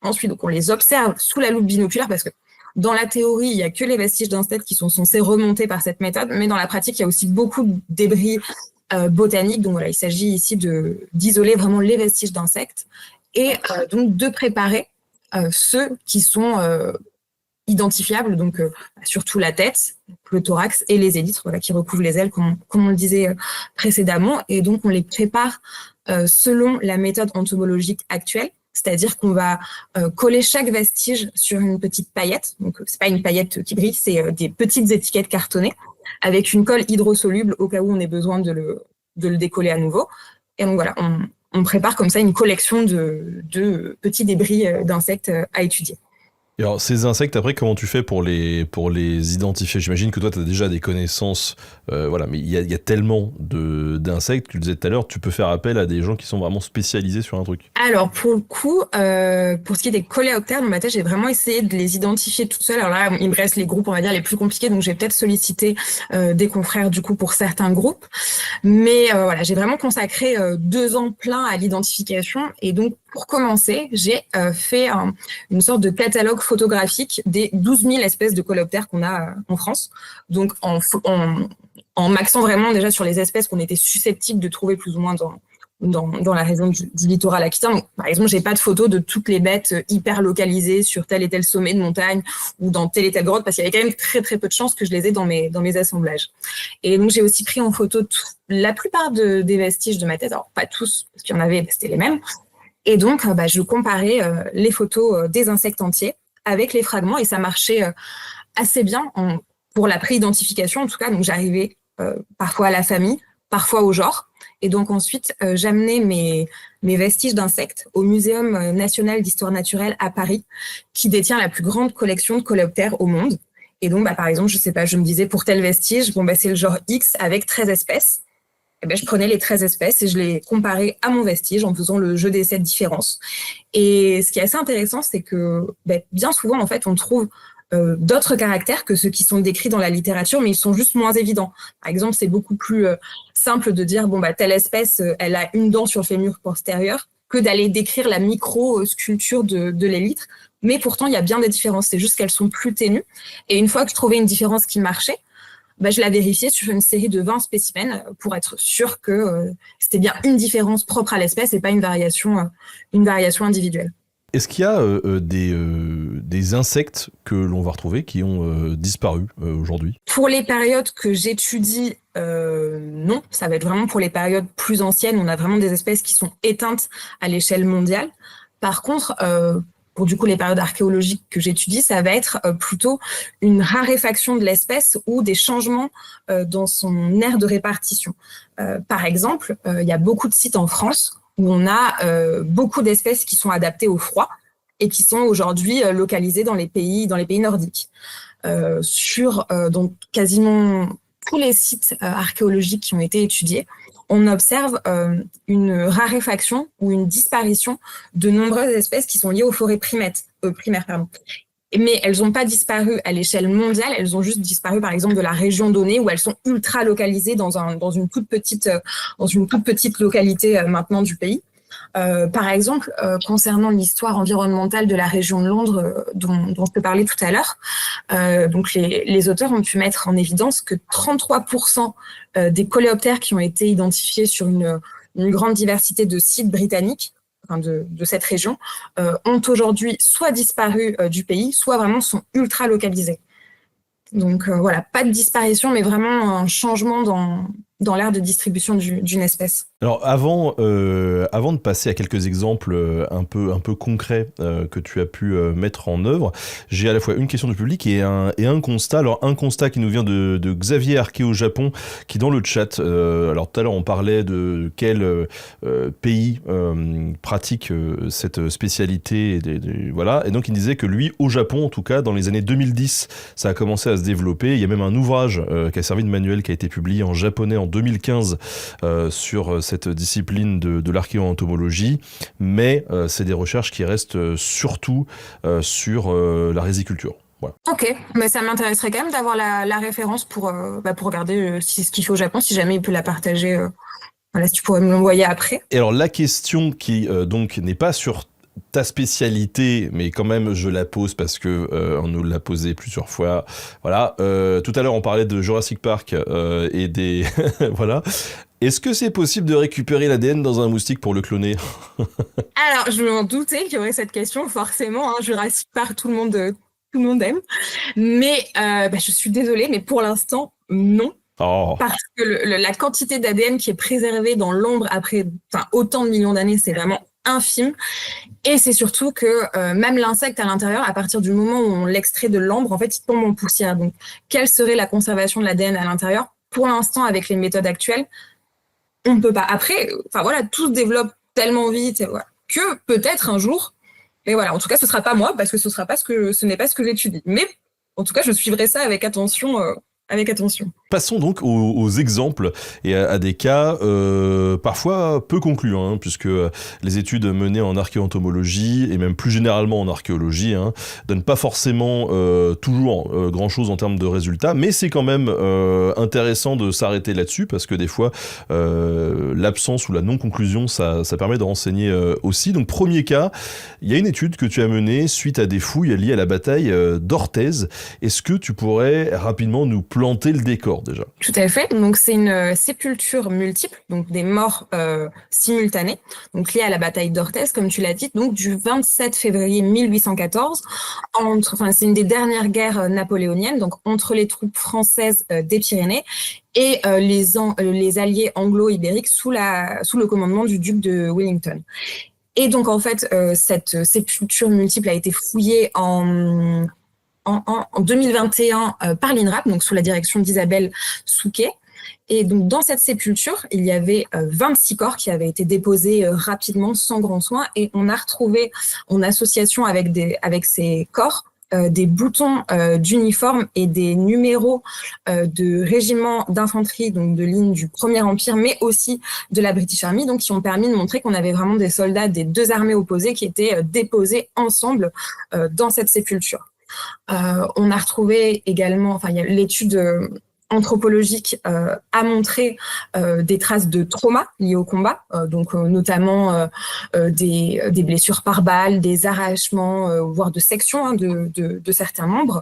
ensuite, donc, on les observe sous la loupe binoculaire parce que dans la théorie, il n'y a que les vestiges d'insectes qui sont censés remonter par cette méthode, mais dans la pratique, il y a aussi beaucoup de débris botaniques. Donc voilà, il s'agit ici d'isoler vraiment les vestiges d'insectes et donc de préparer ceux qui sont identifiables, donc surtout la tête, le thorax et les élytres, voilà, qui recouvrent les ailes, comme on le disait précédemment. Et donc, on les prépare selon la méthode entomologique actuelle, c'est-à-dire qu'on va coller chaque vestige sur une petite paillette. Donc, c'est pas une paillette qui brille, c'est des petites étiquettes cartonnées avec une colle hydrosoluble au cas où on ait besoin de le décoller à nouveau. Et donc voilà, on prépare comme ça une collection de petits débris d'insectes à étudier. Et alors, ces insectes, après, comment tu fais pour les identifier? J'imagine que toi, tu as déjà des connaissances, voilà, mais il y a tellement d'insectes, tu le disais tout à l'heure, tu peux faire appel à des gens qui sont vraiment spécialisés sur un truc. Alors, pour le coup, pour ce qui est des coléoptères, dans ma tête, j'ai vraiment essayé de les identifier toute seule. Alors là, il me reste les groupes, on va dire, les plus compliqués, donc j'ai peut-être sollicité des confrères, du coup, pour certains groupes. Mais voilà, j'ai vraiment consacré 2 ans pleins à l'identification. Et donc, pour commencer, j'ai fait une sorte de catalogue photographique des 12 000 espèces de coléoptères qu'on a en France. Donc, en m'axant vraiment déjà sur les espèces qu'on était susceptibles de trouver plus ou moins dans la région du littoral aquitain. Donc, par exemple, j'ai pas de photos de toutes les bêtes hyper localisées sur tel et tel sommet de montagne ou dans telle et telle grotte, parce qu'il y avait quand même très très peu de chances que je les ai dans mes assemblages. Et donc, j'ai aussi pris en photo la plupart des vestiges de ma tête. Alors, pas tous, parce qu'il y en avait, c'était les mêmes. Et donc, je comparais les photos des insectes entiers avec les fragments, et ça marchait assez bien pour la pré-identification, en tout cas. Donc, j'arrivais parfois à la famille, parfois au genre. Et donc, ensuite, j'amenais mes vestiges d'insectes au Muséum national d'histoire naturelle à Paris, qui détient la plus grande collection de coléoptères au monde. Et donc, par exemple, je sais pas, je me disais, pour tel vestige, c'est le genre X avec 13 espèces. Et je prenais les 13 espèces et je les comparais à mon vestige en faisant le jeu des 7 différences. Et ce qui est assez intéressant, c'est que bien souvent, en fait, on trouve d'autres caractères que ceux qui sont décrits dans la littérature, mais ils sont juste moins évidents. Par exemple, c'est beaucoup plus simple de dire, telle espèce, elle a une dent sur le fémur postérieur, que d'aller décrire la micro-sculpture de l'élytre. Mais pourtant, il y a bien des différences. C'est juste qu'elles sont plus ténues. Et une fois que je trouvais une différence qui marchait, je la vérifiais sur une série de 20 spécimens pour être sûr que c'était bien une différence propre à l'espèce et pas une variation individuelle. Est-ce qu'il y a des insectes que l'on va retrouver qui ont disparu aujourd'hui? Pour les périodes que j'étudie, non. Ça va être vraiment pour les périodes plus anciennes. On a vraiment des espèces qui sont éteintes à l'échelle mondiale. Par contre, pour du coup les périodes archéologiques que j'étudie, ça va être plutôt une raréfaction de l'espèce ou des changements dans son aire de répartition. Par exemple, il y a beaucoup de sites en France où on a beaucoup d'espèces qui sont adaptées au froid et qui sont aujourd'hui localisées dans les pays nordiques. Sur donc quasiment tous les sites archéologiques qui ont été étudiés, on observe une raréfaction ou une disparition de nombreuses espèces qui sont liées aux forêts primaires. Mais elles n'ont pas disparu à l'échelle mondiale, elles ont juste disparu par exemple de la région donnée où elles sont ultra localisées dans une toute petite localité maintenant du pays. Par exemple, concernant l'histoire environnementale de la région de Londres dont je te parlais tout à l'heure, donc les auteurs ont pu mettre en évidence que 33% des coléoptères qui ont été identifiés sur une grande diversité de sites britanniques, de cette région, ont aujourd'hui soit disparu du pays, soit vraiment sont ultra localisés. Donc voilà, pas de disparition, mais vraiment un changement dans l'aire de distribution d'une espèce. Alors avant de passer à quelques exemples un peu concrets que tu as pu mettre en œuvre, j'ai à la fois une question du public et un constat. Alors un constat qui nous vient de Xavier Archéo Japon qui dans le chat, alors tout à l'heure on parlait de quel pays pratique cette spécialité voilà, et donc il disait que lui au Japon en tout cas dans les années 2010 ça a commencé à se développer. Il y a même un ouvrage qui a servi de manuel qui a été publié en japonais en 2015 sur cette discipline de l'archéoentomologie, mais c'est des recherches qui restent surtout sur la riziculture. Voilà. Ok, mais ça m'intéresserait quand même d'avoir la référence pour regarder ce qu'il fait au Japon, si jamais il peut la partager. Voilà, si tu pourrais me l'envoyer après. Et alors la question qui donc n'est pas sur ta spécialité, mais quand même je la pose parce que on nous l'a posé plusieurs fois. Voilà. Tout à l'heure on parlait de Jurassic Park et des voilà. Est-ce que c'est possible de récupérer l'ADN dans un moustique pour le cloner? Alors je m'en doutais qu'il y aurait cette question forcément. Jurassic Park, tout le monde tout le monde aime. Mais je suis désolée, mais pour l'instant, non. Oh. Parce que la quantité d'ADN qui est préservée dans l'ombre après autant de millions d'années, c'est vraiment infime. Et c'est surtout que même l'insecte à l'intérieur, à partir du moment où on l'extrait de l'ambre, en fait, il tombe en poussière. Donc, quelle serait la conservation de l'ADN à l'intérieur? Pour l'instant, avec les méthodes actuelles, on ne peut pas. Après, tout se développe tellement vite que peut-être un jour, mais voilà, en tout cas, ce ne sera pas moi, parce que ce n'est pas ce que j'étudie. Mais en tout cas, je suivrai ça avec attention. Passons donc aux exemples et à des cas parfois peu concluants, puisque les études menées en archéoentomologie et même plus généralement en archéologie donnent pas forcément toujours grand-chose en termes de résultats, mais c'est quand même intéressant de s'arrêter là-dessus, parce que des fois l'absence ou la non-conclusion, ça permet de renseigner aussi. Donc premier cas, il y a une étude que tu as menée suite à des fouilles liées à la bataille d'Orthez. Est-ce que tu pourrais rapidement nous planter le décor déjà? Tout à fait. Donc c'est une sépulture multiple, donc des morts simultanées, donc liées à la bataille d'Orthez, comme tu l'as dit, donc du 27 février 1814. C'est une des dernières guerres napoléoniennes, donc entre les troupes françaises des Pyrénées et les alliés anglo-ibériques sous le commandement du duc de Wellington. Et donc en fait, cette sépulture multiple a été fouillée en 2021 par l'INRAP, donc sous la direction d'Isabelle Souquet. Et donc, dans cette sépulture, il y avait 26 corps qui avaient été déposés rapidement, sans grand soin. Et on a retrouvé, en association avec ces corps, des boutons d'uniforme et des numéros de régiments d'infanterie, donc de ligne du Premier Empire, mais aussi de la British Army, donc qui ont permis de montrer qu'on avait vraiment des soldats des deux armées opposées qui étaient déposés ensemble dans cette sépulture. On a retrouvé également, l'étude anthropologique a montré des traces de trauma liés au combat, notamment des blessures par balle, des arrachements, voire de sections de certains membres.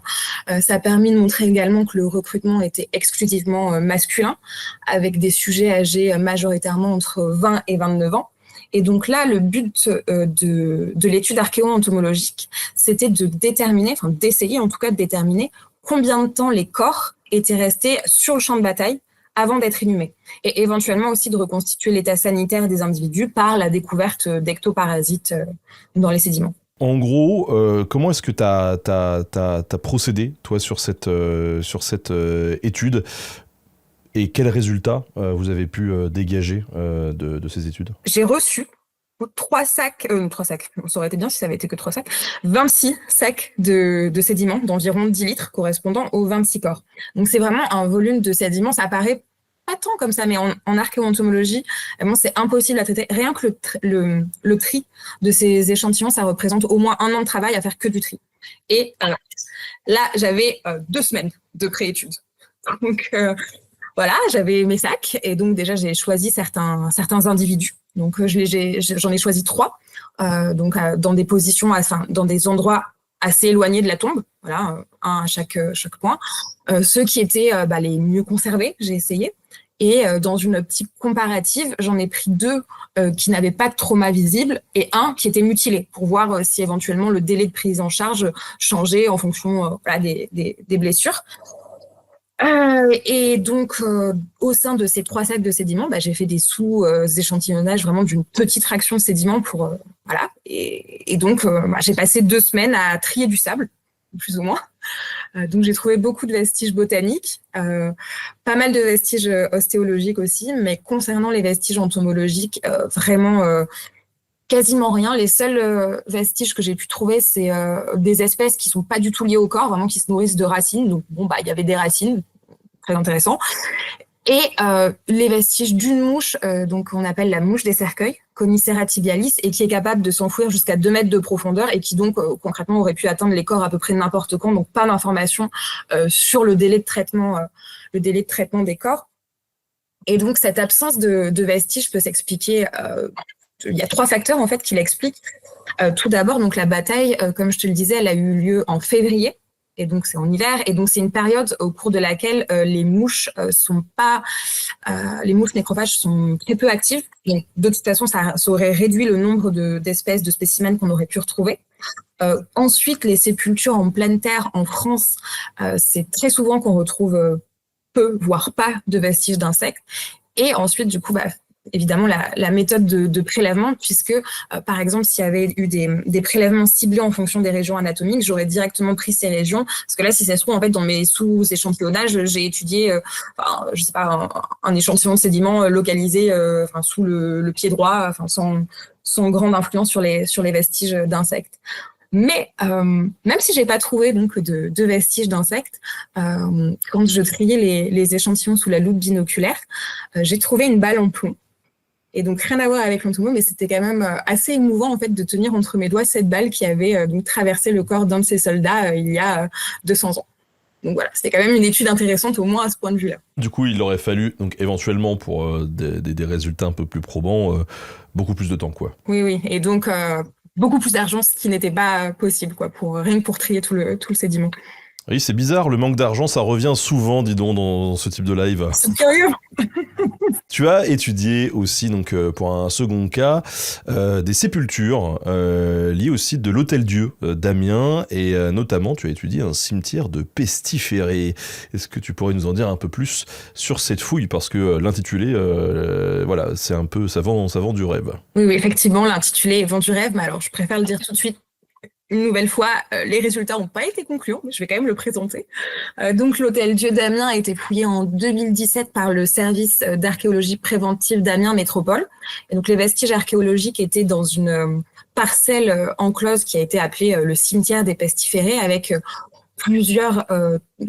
Ça a permis de montrer également que le recrutement était exclusivement masculin, avec des sujets âgés majoritairement entre 20 et 29 ans. Et donc là, le but de l'étude archéo-entomologique, c'était d'essayer en tout cas de déterminer combien de temps les corps étaient restés sur le champ de bataille avant d'être inhumés. Et éventuellement aussi de reconstituer l'état sanitaire des individus par la découverte d'ectoparasites dans les sédiments. En gros, comment est-ce que tu as procédé, toi, sur cette étude ? Et quels résultats vous avez pu dégager de ces études? J'ai reçu 3 sacs, ça aurait été bien si ça avait été que 3 sacs, 26 sacs de sédiments d'environ 10 litres correspondant aux 26 corps. Donc c'est vraiment un volume de sédiments, ça apparaît pas tant comme ça, mais en archéoentomologie, c'est impossible à traiter. Rien que le tri de ces échantillons, ça représente au moins 1 an de travail à faire que du tri. Et là, j'avais 2 semaines de pré-étude. Donc voilà, j'avais mes sacs et donc déjà j'ai choisi certains individus. Donc j'en ai choisi 3, dans des positions, dans des endroits assez éloignés de la tombe, voilà, un à chaque point. Ceux qui étaient les mieux conservés, j'ai essayé. Et dans une optique comparative, j'en ai pris 2 qui n'avaient pas de trauma visible et 1 qui était mutilé pour voir si éventuellement le délai de prise en charge changeait en fonction des blessures. Et donc, au sein de ces 3 sacs de sédiments, j'ai fait des sous-échantillonnages vraiment d'une petite fraction de sédiments pour voilà. Et donc, j'ai passé 2 semaines à trier du sable, plus ou moins. Donc, j'ai trouvé beaucoup de vestiges botaniques, pas mal de vestiges ostéologiques aussi, mais concernant les vestiges entomologiques, vraiment quasiment rien. Les seuls vestiges que j'ai pu trouver, c'est des espèces qui sont pas du tout liées au corps, vraiment qui se nourrissent de racines. Donc, il y avait des racines, très intéressant. Et les vestiges d'une mouche, donc on appelle la mouche des cercueils, Conicera tibialis, et qui est capable de s'enfouir jusqu'à 2 mètres de profondeur et qui donc concrètement aurait pu atteindre les corps à peu près n'importe quand. Donc pas d'informations sur le délai de traitement des corps. Et donc cette absence de vestiges peut s'expliquer. Il y a 3 facteurs en fait qui l'expliquent. Tout d'abord, donc la bataille, comme je te le disais, elle a eu lieu en février. et donc c'est en hiver, et donc c'est une période au cours de laquelle les mouches les mouches nécrophages sont très peu actives. Donc de toute façon, ça aurait réduit le nombre d'espèces, de spécimens qu'on aurait pu retrouver. Ensuite, les sépultures en pleine terre en France, c'est très souvent qu'on retrouve peu, voire pas, de vestiges d'insectes. Et ensuite, du coup, évidemment, la méthode de prélèvement, puisque, par exemple, s'il y avait eu des prélèvements ciblés en fonction des régions anatomiques, j'aurais directement pris ces régions. Parce que là, si ça se trouve, en fait, dans mes sous-échantillonnages, j'ai étudié, je sais pas, un échantillon de sédiments localisé sous le pied droit, sans grande influence sur les vestiges d'insectes. Mais même si j'ai pas trouvé donc de vestiges d'insectes, quand je triais les échantillons sous la loupe binoculaire, j'ai trouvé une balle en plomb. Et donc rien à voir avec l'entomologie, mais c'était quand même assez émouvant en fait de tenir entre mes doigts cette balle qui avait donc traversé le corps d'un de ces soldats il y a 200 ans. Donc voilà, c'était quand même une étude intéressante au moins à ce point de vue-là. Du coup, il aurait fallu, donc éventuellement pour des résultats un peu plus probants, beaucoup plus de temps, quoi. Oui, et donc beaucoup plus d'argent, ce qui n'était pas possible, quoi, rien que pour trier tout le sédiment. Oui, c'est bizarre, le manque d'argent, ça revient souvent, dis donc, dans ce type de live. C'est curieux. Tu as étudié aussi, donc pour un second cas, des sépultures liées au site de l'Hôtel-Dieu d'Amiens, et notamment tu as étudié un cimetière de pestiférés. Est-ce que tu pourrais nous en dire un peu plus sur cette fouille, parce que l'intitulé, voilà, c'est un peu, ça vend du rêve. Oui, effectivement, l'intitulé vend du rêve, mais alors je préfère le dire tout de suite. Une nouvelle fois, les résultats n'ont pas été concluants, mais je vais quand même le présenter. Donc, l'Hôtel-Dieu d'Amiens a été fouillé en 2017 par le service d'archéologie préventive d'Amiens Métropole. Et donc, les vestiges archéologiques étaient dans une parcelle enclose qui a été appelée le cimetière des pestiférés, avec plusieurs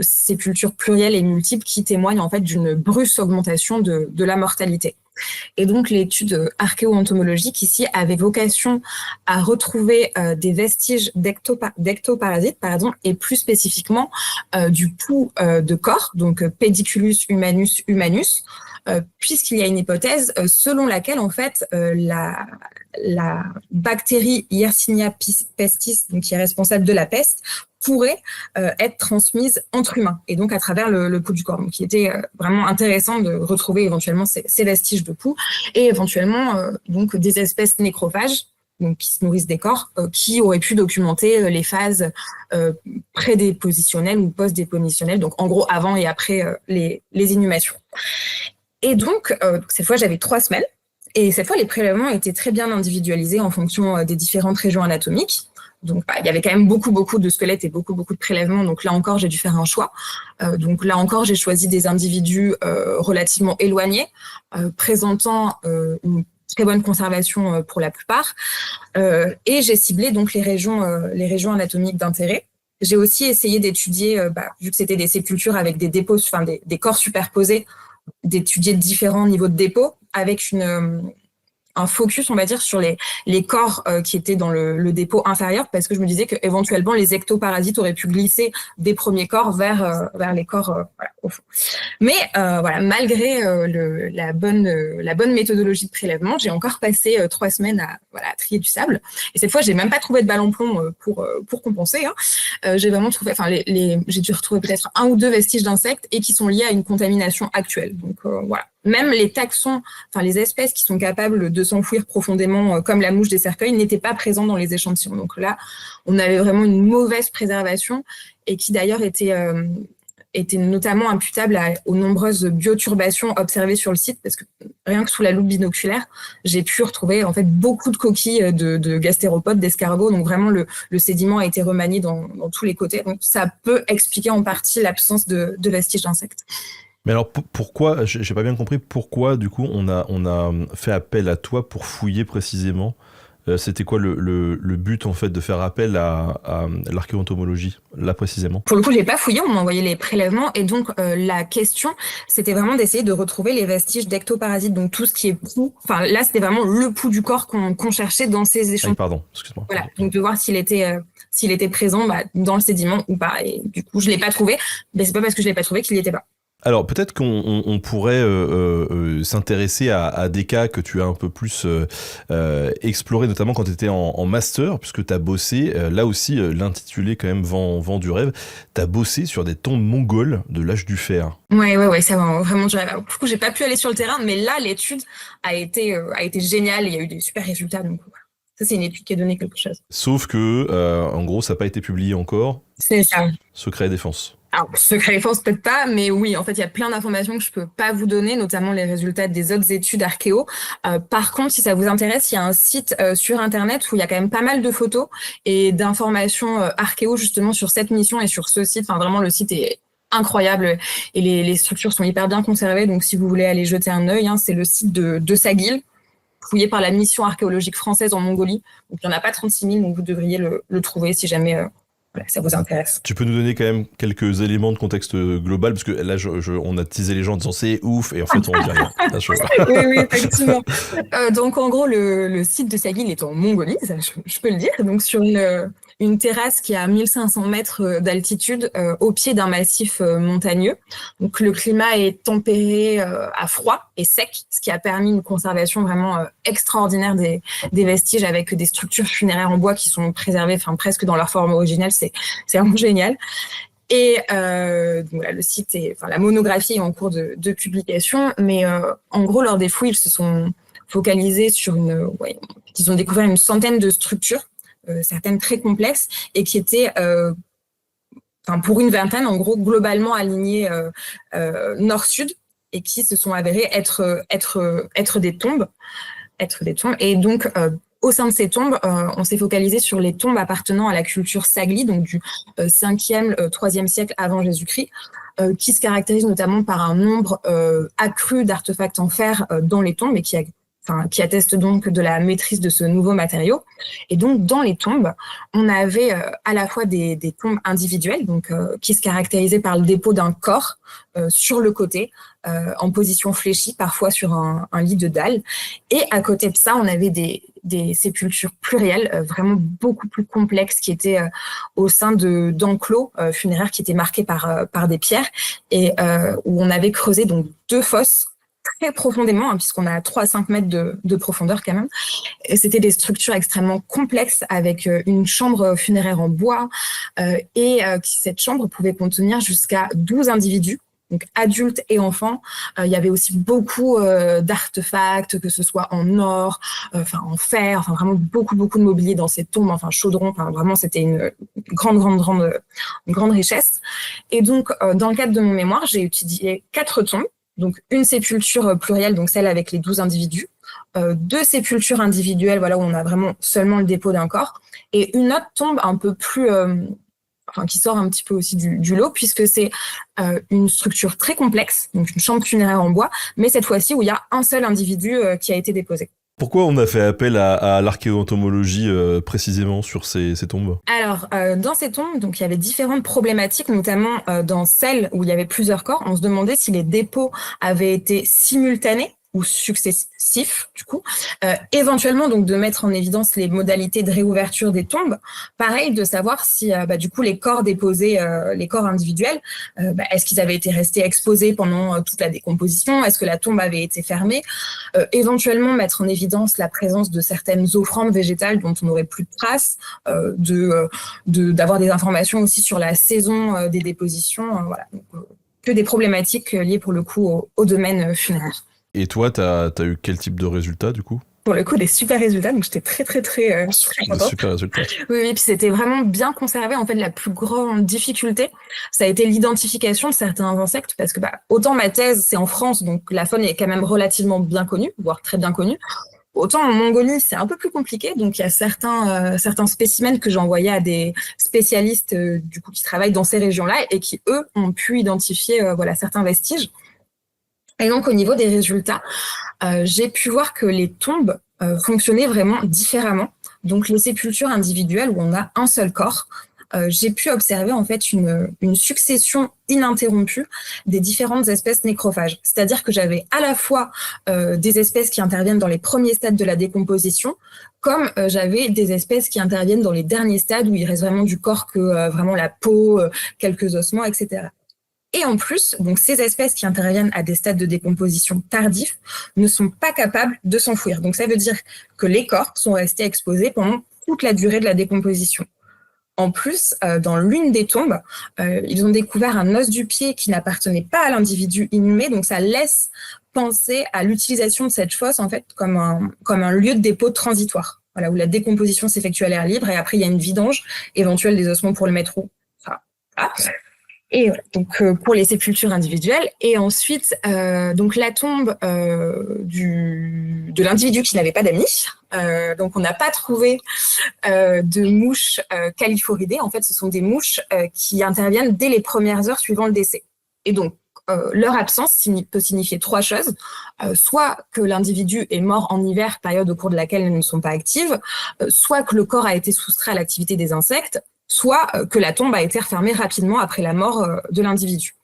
sépultures plurielles et multiples qui témoignent en fait d'une brusque augmentation de la mortalité. Et donc, l'étude archéo-entomologique ici avait vocation à retrouver des vestiges d'ectoparasites, et plus spécifiquement du pouls de corps, donc Pediculus humanus, puisqu'il y a une hypothèse selon laquelle en fait la bactérie Yersinia pestis, donc qui est responsable de la peste, pourrait être transmise entre humains et donc à travers le pouls du corps. Donc, il était vraiment intéressant de retrouver éventuellement ces vestiges de pouls et éventuellement donc des espèces nécrophages, donc qui se nourrissent des corps, qui auraient pu documenter les phases prédépositionnelles ou post-dépositionnelles, donc en gros avant et après les inhumations. Et donc, cette fois, j'avais 3 semaines. Et cette fois, les prélèvements étaient très bien individualisés en fonction des différentes régions anatomiques. Donc, il y avait quand même beaucoup de squelettes et beaucoup de prélèvements. Donc là encore, j'ai dû faire un choix. Donc là encore, j'ai choisi des individus relativement éloignés, présentant une très bonne conservation pour la plupart. Et j'ai ciblé donc les régions anatomiques d'intérêt. J'ai aussi essayé d'étudier, vu que c'était des sépultures avec des dépôts, des corps superposés, d'étudier différents niveaux de dépôt avec un focus, on va dire, sur les corps qui étaient dans le dépôt inférieur, parce que je me disais qu'éventuellement, les ectoparasites auraient pu glisser des premiers corps vers les corps au fond. Mais malgré la bonne méthodologie de prélèvement, j'ai encore passé 3 semaines à trier du sable. Et cette fois, j'ai même pas trouvé de balle en plomb pour compenser. J'ai vraiment trouvé, j'ai dû retrouver peut-être 1 ou 2 vestiges d'insectes et qui sont liés à une contamination actuelle. Donc voilà. Même les taxons, les espèces qui sont capables de s'enfouir profondément, comme la mouche des cercueils, n'étaient pas présents dans les échantillons. Donc là, on avait vraiment une mauvaise préservation et qui d'ailleurs était notamment imputable aux nombreuses bioturbations observées sur le site, parce que rien que sous la loupe binoculaire, j'ai pu retrouver en fait beaucoup de coquilles de gastéropodes, d'escargots. Donc vraiment, le sédiment a été remanié dans tous les côtés. Donc ça peut expliquer en partie l'absence de vestiges d'insectes. Mais alors pourquoi, j'ai pas bien compris, pourquoi du coup on a fait appel à toi pour fouiller précisément? C'était quoi le but en fait de faire appel à l'archéoentomologie là précisément? Pour le coup, j'ai pas fouillé, on m'a envoyé les prélèvements et donc la question, c'était vraiment d'essayer de retrouver les vestiges d'ectoparasites, donc tout ce qui est pouls. Là, c'était vraiment le pouls du corps qu'on cherchait dans ces échantillons. Pardon, excuse-moi. Voilà, donc de voir s'il était présent dans le sédiment ou pas. Et du coup, je l'ai pas trouvé, mais c'est pas parce que je l'ai pas trouvé qu'il n'y était pas. Alors peut-être qu'on pourrait s'intéresser à des cas que tu as un peu plus explorés, notamment quand tu étais en master, puisque tu as bossé, là aussi l'intitulé quand même vend du rêve, tu as bossé sur des tombes mongoles de l'âge du fer. Ouais, ça va vraiment du rêve. Du coup, j'ai pas pu aller sur le terrain, mais là, l'étude a été géniale et il y a eu des super résultats. Donc, voilà. Ça, c'est une étude qui a donné quelque chose. Sauf que, en gros, ça n'a pas été publié encore. C'est ça. Secret défense. Alors, secret défense, peut-être pas, mais oui, en fait, il y a plein d'informations que je peux pas vous donner, notamment les résultats des autres études archéo. Par contre, si ça vous intéresse, il y a un site sur Internet où il y a quand même pas mal de photos et d'informations archéo, justement, sur cette mission et sur ce site. Enfin, vraiment, le site est incroyable et les structures sont hyper bien conservées. Donc, si vous voulez aller jeter un œil, c'est le site de Sagil, fouillé par la mission archéologique française en Mongolie. Donc, il n'y en a pas 36 000, donc vous devriez le trouver si jamais voilà, ça vous intéresse. Tu peux nous donner quand même quelques éléments de contexte global, parce que là, on a teasé les gens en disant c'est ouf, et en fait, on ne dit rien. Oui, effectivement. Donc, en gros, le site de Sagil est en Mongolie, ça, je peux le dire. Donc, sur une terrasse qui a 1500 mètres d'altitude, au pied d'un massif montagneux. Donc, le climat est tempéré à froid et sec, ce qui a permis une conservation vraiment extraordinaire des vestiges avec des structures funéraires en bois qui sont préservées, enfin, presque dans leur forme originelle. C'est vraiment génial. Et voilà, le site la monographie est en cours de publication, mais en gros, lors des fouilles, ils se sont focalisés sur ils ont découvert une centaine de structures, certaines très complexes, et qui étaient, pour une vingtaine, en gros, globalement alignées nord-sud, et qui se sont avérées être des tombes. Et donc, au sein de ces tombes, on s'est focalisé sur les tombes appartenant à la culture Sagli, donc du 5e, 3e siècle avant Jésus-Christ, qui se caractérise notamment par un nombre accru d'artefacts en fer dans les tombes et qui atteste donc de la maîtrise de ce nouveau matériau. Et donc, dans les tombes, on avait à la fois des tombes individuelles, donc qui se caractérisaient par le dépôt d'un corps sur le côté, en position fléchie, parfois sur un lit de dalle. Et à côté de ça, on avait des sépultures plurielles, vraiment beaucoup plus complexes, qui étaient au sein d'enclos funéraires qui étaient marqués par des pierres, et où on avait creusé donc 2 fosses très profondément, puisqu'on a 3 à 5 mètres de profondeur quand même. Et c'était des structures extrêmement complexes avec une chambre funéraire en bois cette chambre pouvait contenir jusqu'à 12 individus, donc adultes et enfants. Il y avait aussi beaucoup d'artefacts, que ce soit en or, en fer, vraiment beaucoup de mobilier dans ces tombes, chaudrons, vraiment c'était une grande richesse. Et donc, dans le cadre de mon mémoire, j'ai étudié 4 tombes. Donc, une sépulture plurielle, donc celle avec les 12 individus, 2 sépultures individuelles, voilà, où on a vraiment seulement le dépôt d'un corps, et une autre tombe un peu plus, qui sort un petit peu aussi du lot, puisque c'est une structure très complexe, donc une chambre funéraire en bois, mais cette fois-ci où il y a un seul individu qui a été déposé. Pourquoi on a fait appel à l'archéoentomologie précisément sur ces tombes ? Alors, dans ces tombes, donc il y avait différentes problématiques, notamment dans celles où il y avait plusieurs corps. On se demandait si les dépôts avaient été simultanés ou successifs, du coup. Éventuellement, donc, de mettre en évidence les modalités de réouverture des tombes. Pareil, de savoir si, du coup, les corps déposés, les corps individuels, est-ce qu'ils avaient été restés exposés pendant toute la décomposition ? Est-ce que la tombe avait été fermée ? Éventuellement, mettre en évidence la présence de certaines offrandes végétales dont on n'aurait plus de traces, d'avoir des informations aussi sur la saison des dépositions, voilà. Donc, que des problématiques liées, pour le coup, au domaine funéraire. Et toi, t'as eu quel type de résultats, du coup ? Pour le coup, des super résultats, donc j'étais très contente. Super résultats. Oui, puis c'était vraiment bien conservé. En fait, la plus grande difficulté, ça a été l'identification de certains insectes, parce que autant ma thèse, c'est en France, donc la faune est quand même relativement bien connue, voire très bien connue. Autant en Mongolie, c'est un peu plus compliqué. Donc, il y a certains spécimens que j'ai envoyés à des spécialistes du coup qui travaillent dans ces régions-là et qui, eux, ont pu identifier certains vestiges. Et donc, au niveau des résultats, j'ai pu voir que les tombes fonctionnaient vraiment différemment. Donc, les sépultures individuelles où on a un seul corps, j'ai pu observer en fait une succession ininterrompue des différentes espèces nécrophages. C'est-à-dire que j'avais à la fois des espèces qui interviennent dans les premiers stades de la décomposition, comme j'avais des espèces qui interviennent dans les derniers stades où il reste vraiment du corps que vraiment la peau, quelques ossements, etc. Et en plus, donc ces espèces qui interviennent à des stades de décomposition tardifs ne sont pas capables de s'enfouir. Donc ça veut dire que les corps sont restés exposés pendant toute la durée de la décomposition. En plus, dans l'une des tombes, ils ont découvert un os du pied qui n'appartenait pas à l'individu inhumé, donc ça laisse penser à l'utilisation de cette fosse en fait comme un lieu de dépôt transitoire, voilà, où la décomposition s'effectue à l'air libre et après il y a une vidange éventuelle des ossements pour le mettre où. Voilà. Et donc pour les sépultures individuelles, et ensuite donc la tombe de l'individu qui n'avait pas d'amis. Donc on n'a pas trouvé de mouches caliphoridées. En fait, ce sont des mouches qui interviennent dès les premières heures suivant le décès. Et donc leur absence peut signifier trois choses. Soit que l'individu est mort en hiver, période au cours de laquelle elles ne sont pas actives, soit que le corps a été soustrait à l'activité des insectes, soit que la tombe a été refermée rapidement après la mort de l'individu.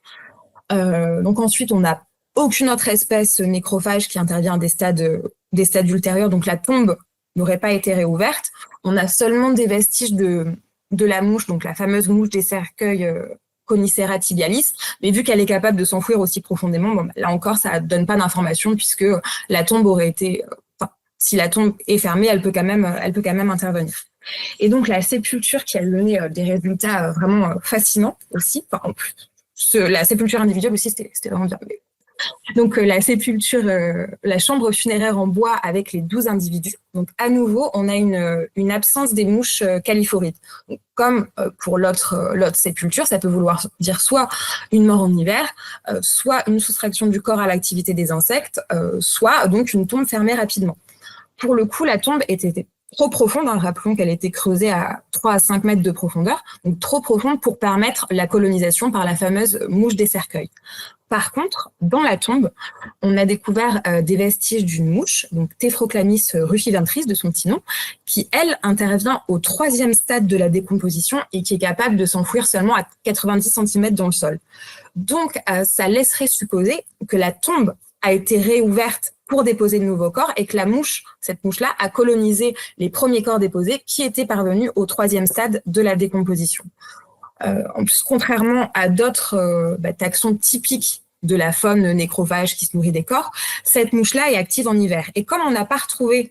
Donc ensuite, on n'a aucune autre espèce nécrophage qui intervient à des stades ultérieurs, donc la tombe n'aurait pas été réouverte. On a seulement des vestiges de la mouche, donc la fameuse mouche des cercueils Conicera tibialis, mais vu qu'elle est capable de s'enfouir aussi profondément, bon, là encore, ça ne donne pas d'informations puisque la tombe aurait été... si la tombe est fermée, elle peut quand même intervenir. Et donc, la sépulture qui a donné des résultats vraiment fascinants aussi. Enfin, en plus, la sépulture individuelle aussi, c'était vraiment bien. Donc, la sépulture, la chambre funéraire en bois avec les 12 individus. Donc, à nouveau, on a une absence des mouches caliphorides. Donc, comme pour l'autre sépulture, ça peut vouloir dire soit une mort en hiver, soit une soustraction du corps à l'activité des insectes, soit donc une tombe fermée rapidement. Pour le coup, la tombe était trop profonde, rappelons qu'elle était creusée à 3 à 5 mètres de profondeur, donc trop profonde pour permettre la colonisation par la fameuse mouche des cercueils. Par contre, dans la tombe, on a découvert des vestiges d'une mouche, donc Tephroclamis rufiventris de son petit nom, qui, elle, intervient au 3e stade de la décomposition et qui est capable de s'enfouir seulement à 90 cm dans le sol. Donc, ça laisserait supposer que la tombe a été réouverte pour déposer de nouveaux corps et que cette mouche-là, a colonisé les premiers corps déposés qui étaient parvenus au 3e stade de la décomposition. En plus, contrairement à d'autres taxons typiques de la faune nécrophage qui se nourrit des corps, cette mouche-là est active en hiver. Et comme on n'a pas retrouvé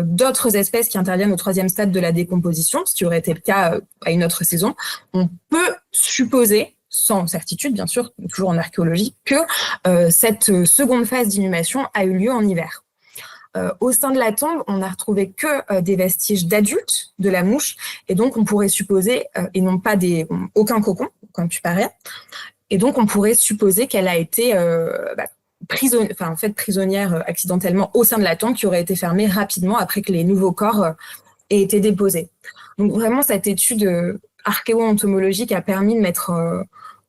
d'autres espèces qui interviennent au 3e stade de la décomposition, ce qui aurait été le cas à une autre saison, on peut supposer, sans certitude bien sûr, toujours en archéologie, que cette seconde phase d'inhumation a eu lieu en hiver. Au sein de la tombe, on n'a retrouvé que des vestiges d'adultes de la mouche, et donc on pourrait supposer, et non pas aucun cocon, comme tu parais, et donc on pourrait supposer qu'elle a été faite prisonnière accidentellement au sein de la tombe, qui aurait été fermée rapidement après que les nouveaux corps aient été déposés. Donc vraiment, cette étude archéo-entomologique a permis de mettre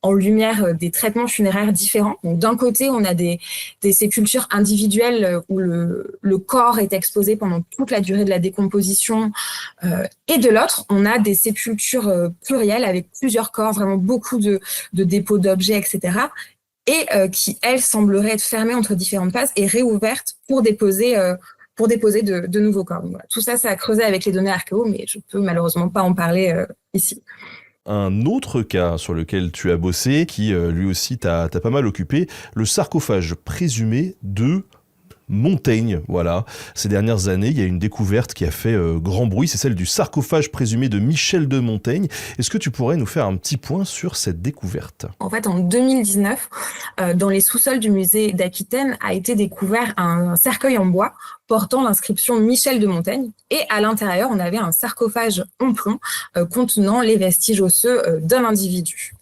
en lumière des traitements funéraires différents. Donc, d'un côté, on a des sépultures individuelles où le corps est exposé pendant toute la durée de la décomposition. Et de l'autre, on a des sépultures plurielles avec plusieurs corps, vraiment beaucoup de dépôts d'objets, etc. Et qui, elles, sembleraient être fermées entre différentes phases et réouvertes pour déposer de nouveaux corps. Donc, voilà. Tout ça, ça a creusé avec les données archéo, mais je peux malheureusement pas en parler ici. Un autre cas sur lequel tu as bossé, qui lui aussi t'a pas mal occupé, le sarcophage présumé de Montaigne, voilà. Ces dernières années, il y a une découverte qui a fait grand bruit, c'est celle du sarcophage présumé de Michel de Montaigne. Est-ce que tu pourrais nous faire un petit point sur cette découverte ? En fait, en 2019, dans les sous-sols du musée d'Aquitaine, a été découvert un cercueil en bois portant l'inscription Michel de Montaigne. Et à l'intérieur, on avait un sarcophage en plomb contenant les vestiges osseux d'un individu.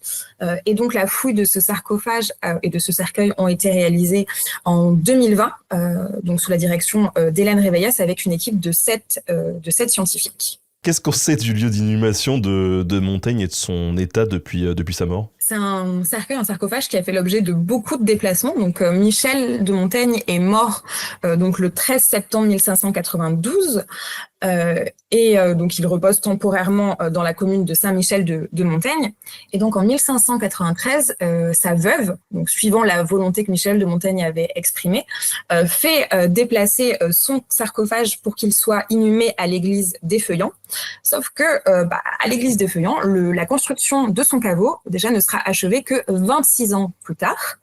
Et donc, la fouille de ce sarcophage et de ce cercueil ont été réalisées en 2020, donc sous la direction d'Hélène Réveillas, avec une équipe de 7 scientifiques. Qu'est-ce qu'on sait du lieu d'inhumation de Montaigne et de son état depuis sa mort ? C'est un sarcophage qui a fait l'objet de beaucoup de déplacements. Donc, Michel de Montaigne est mort donc le 13 septembre 1592. Donc, il repose temporairement dans la commune de Saint-Michel de Montaigne. Et donc, en 1593, sa veuve, donc suivant la volonté que Michel de Montaigne avait exprimée, fait déplacer son sarcophage pour qu'il soit inhumé à l'église des Feuillants. Sauf que à l'église des Feuillants, la construction de son caveau déjà ne sera achevée que 26 ans plus tard.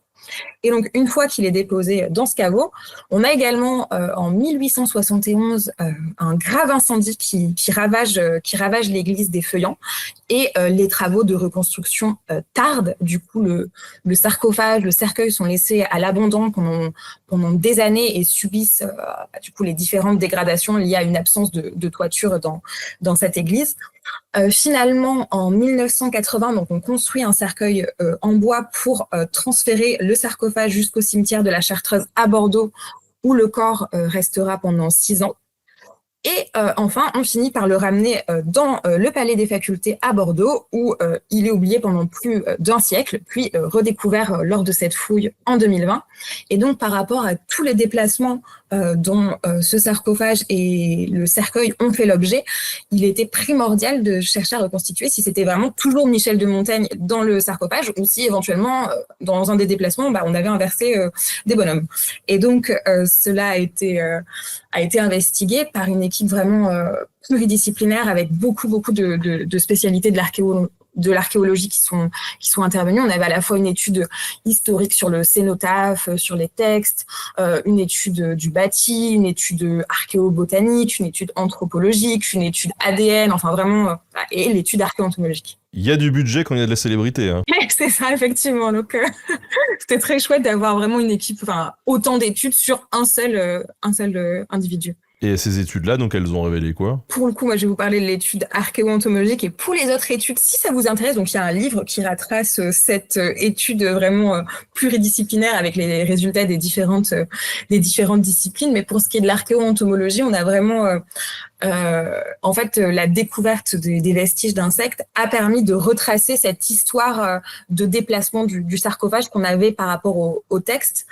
Et donc, une fois qu'il est déposé dans ce caveau, on a également en 1871 un grave incendie qui ravage l'église des Feuillants, et les travaux de reconstruction tardent. Du coup, le sarcophage, le cercueil sont laissés à l'abandon pendant des années et subissent du coup les différentes dégradations liées à une absence de toiture dans cette église. Finalement, en 1980, donc on construit un cercueil en bois pour transférer le sarcophage jusqu'au cimetière de la Chartreuse à Bordeaux, où le corps restera pendant 6 ans. Et enfin, on finit par le ramener dans le Palais des Facultés à Bordeaux, où il est oublié pendant plus d'un siècle, puis redécouvert lors de cette fouille en 2020. Et donc, par rapport à tous les déplacements dont ce sarcophage et le cercueil ont fait l'objet, il était primordial de chercher à reconstituer si c'était vraiment toujours Michel de Montaigne dans le sarcophage, ou si éventuellement, dans un des déplacements, on avait inversé des bonhommes. Et donc, cela a été investigué par une équipe vraiment pluridisciplinaire, avec beaucoup de spécialités de l'archéologie qui sont intervenues. On avait à la fois une étude historique sur le cénotaphe, sur les textes, une étude du bâti, une étude archéobotanique, une étude anthropologique, une étude ADN, enfin vraiment, et l'étude archéoentomologique. Il y a du budget quand il y a de la célébrité. Hein. C'est ça, effectivement. Donc, c'était très chouette d'avoir vraiment une équipe, autant d'études sur un seul individu. Et ces études-là, donc, elles ont révélé quoi? Pour le coup, moi, je vais vous parler de l'étude archéo-entomologique, et pour les autres études, si ça vous intéresse, donc il y a un livre qui retrace cette étude vraiment pluridisciplinaire avec les résultats des différentes disciplines. Mais pour ce qui est de l'archéo-entomologie, on a vraiment en fait, la découverte des vestiges d'insectes a permis de retracer cette histoire de déplacement du sarcophage qu'on avait par rapport au texte.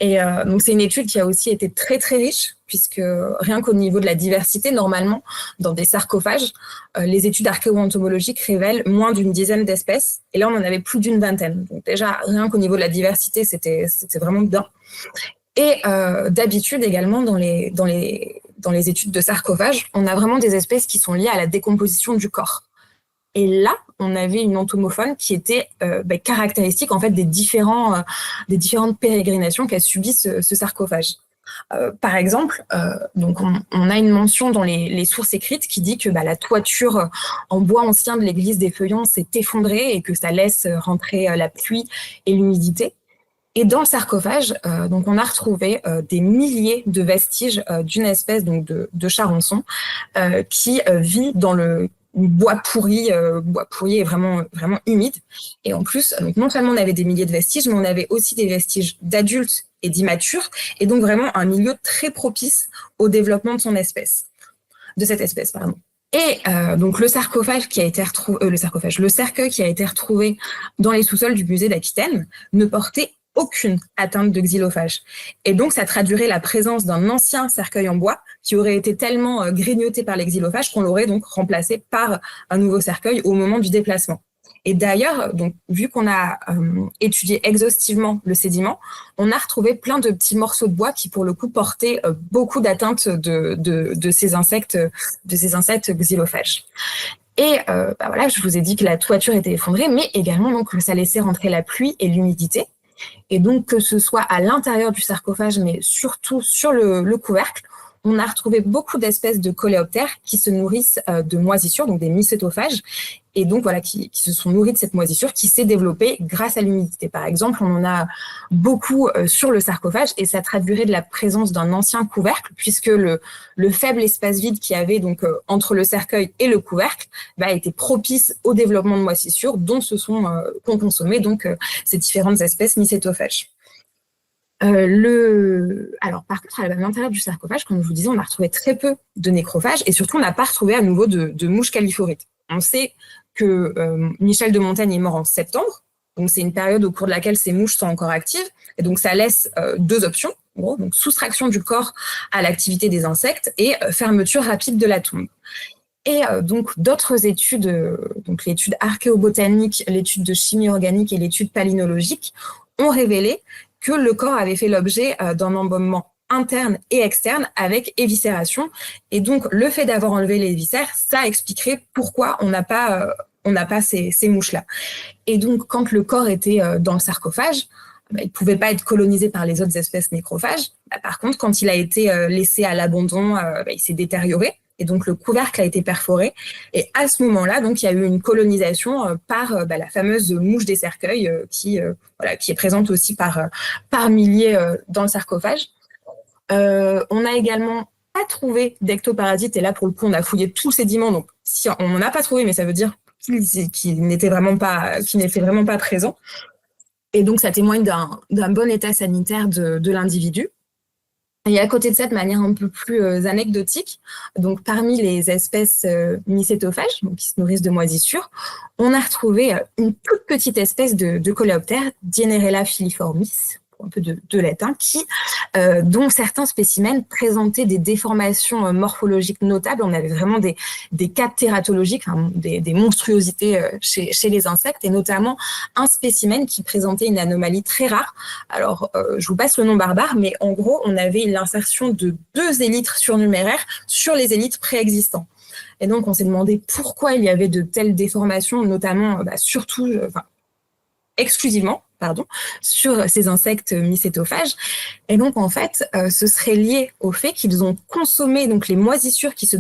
Et donc, c'est une étude qui a aussi été très, très riche, puisque rien qu'au niveau de la diversité, normalement, dans des sarcophages, les études archéo-entomologiques révèlent moins d'une dizaine d'espèces. Et là, on en avait plus d'une vingtaine. Donc déjà, rien qu'au niveau de la diversité, c'était vraiment bien. Et d'habitude, également, dans les études de sarcophage, on a vraiment des espèces qui sont liées à la décomposition du corps. Et là, on avait une entomofaune qui était caractéristique en fait des différentes pérégrinations qu'a subi ce sarcophage. Par exemple, donc on a une mention dans les sources écrites qui dit que la toiture en bois ancien de l'église des Feuillants s'est effondrée et que ça laisse rentrer la pluie et l'humidité. Et dans le sarcophage, donc on a retrouvé des milliers de vestiges d'une espèce donc de charançon qui vit dans le bois pourri est vraiment humide. Et en plus, donc non seulement on avait des milliers de vestiges, mais on avait aussi des vestiges d'adultes et d'immatures, et donc vraiment un milieu très propice au développement de cette espèce. Et donc le cercueil qui a été retrouvé dans les sous-sols du musée d'Aquitaine ne portait aucune atteinte de xylophage. Et donc, ça traduirait la présence d'un ancien cercueil en bois qui aurait été tellement grignoté par les xylophages qu'on l'aurait donc remplacé par un nouveau cercueil au moment du déplacement. Et d'ailleurs, donc, vu qu'on a étudié exhaustivement le sédiment, on a retrouvé plein de petits morceaux de bois qui, pour le coup, portaient beaucoup d'atteintes de ces insectes xylophages. Et voilà, je vous ai dit que la toiture était effondrée, mais également donc, ça laissait rentrer la pluie et l'humidité. Et donc, que ce soit à l'intérieur du sarcophage, mais surtout sur le couvercle, on a retrouvé beaucoup d'espèces de coléoptères qui se nourrissent de moisissures, donc des mycétophages, et donc voilà, qui se sont nourris de cette moisissure qui s'est développée grâce à l'humidité. Par exemple, on en a beaucoup sur le sarcophage, et ça traduirait de la présence d'un ancien couvercle, puisque le faible espace vide qu'il y avait donc entre le cercueil et le couvercle était propice au développement de moisissures dont qu'ont consommé donc ces différentes espèces mycétophages. Alors, par contre, à l'intérieur du sarcophage, comme je vous disais, on a retrouvé très peu de nécrophages, et surtout, on n'a pas retrouvé à nouveau de mouches caliphorites. On sait que Michel de Montaigne est mort en septembre, donc c'est une période au cours de laquelle ces mouches sont encore actives, et donc ça laisse deux options. gros, donc soustraction du corps à l'activité des insectes et fermeture rapide de la tombe. Et donc d'autres études, donc l'étude archéobotanique, l'étude de chimie organique et l'étude palynologique, ont révélé que le corps avait fait l'objet d'un embaumement interne et externe avec éviscération. Et donc le fait d'avoir enlevé les viscères, ça expliquerait pourquoi on n'a pas ces mouches-là. Et donc quand le corps était dans le sarcophage, il ne pouvait pas être colonisé par les autres espèces nécrophages. Par contre, quand il a été laissé à l'abandon, il s'est détérioré. Et donc, le couvercle a été perforé. Et à ce moment-là, donc, il y a eu une colonisation par la fameuse mouche des cercueils qui est présente aussi par milliers dans le sarcophage. On a également pas trouvé d'ectoparasites. Et là, pour le coup, on a fouillé tout le sédiment. Donc, si on n'en a pas trouvé, mais ça veut dire qu'il n'était vraiment pas présent. Et donc, ça témoigne d'un bon état sanitaire de l'individu. Et à côté de ça, de manière un peu plus anecdotique, donc parmi les espèces mycétophages, donc qui se nourrissent de moisissures, on a retrouvé une toute petite espèce de coléoptère, Dienerella filiformis, un peu de latin, dont certains spécimens présentaient des déformations morphologiques notables. On avait vraiment des cas tératologiques, des monstruosités chez les insectes, et notamment un spécimen qui présentait une anomalie très rare. Alors, je vous passe le nom barbare, mais en gros, on avait l'insertion de 2 élytres surnuméraires sur les élytres préexistants. Et donc, on s'est demandé pourquoi il y avait de telles déformations, notamment, exclusivement, sur ces insectes mycétophages. Et donc, en fait, ce serait lié au fait qu'ils ont consommé donc, les moisissures qui se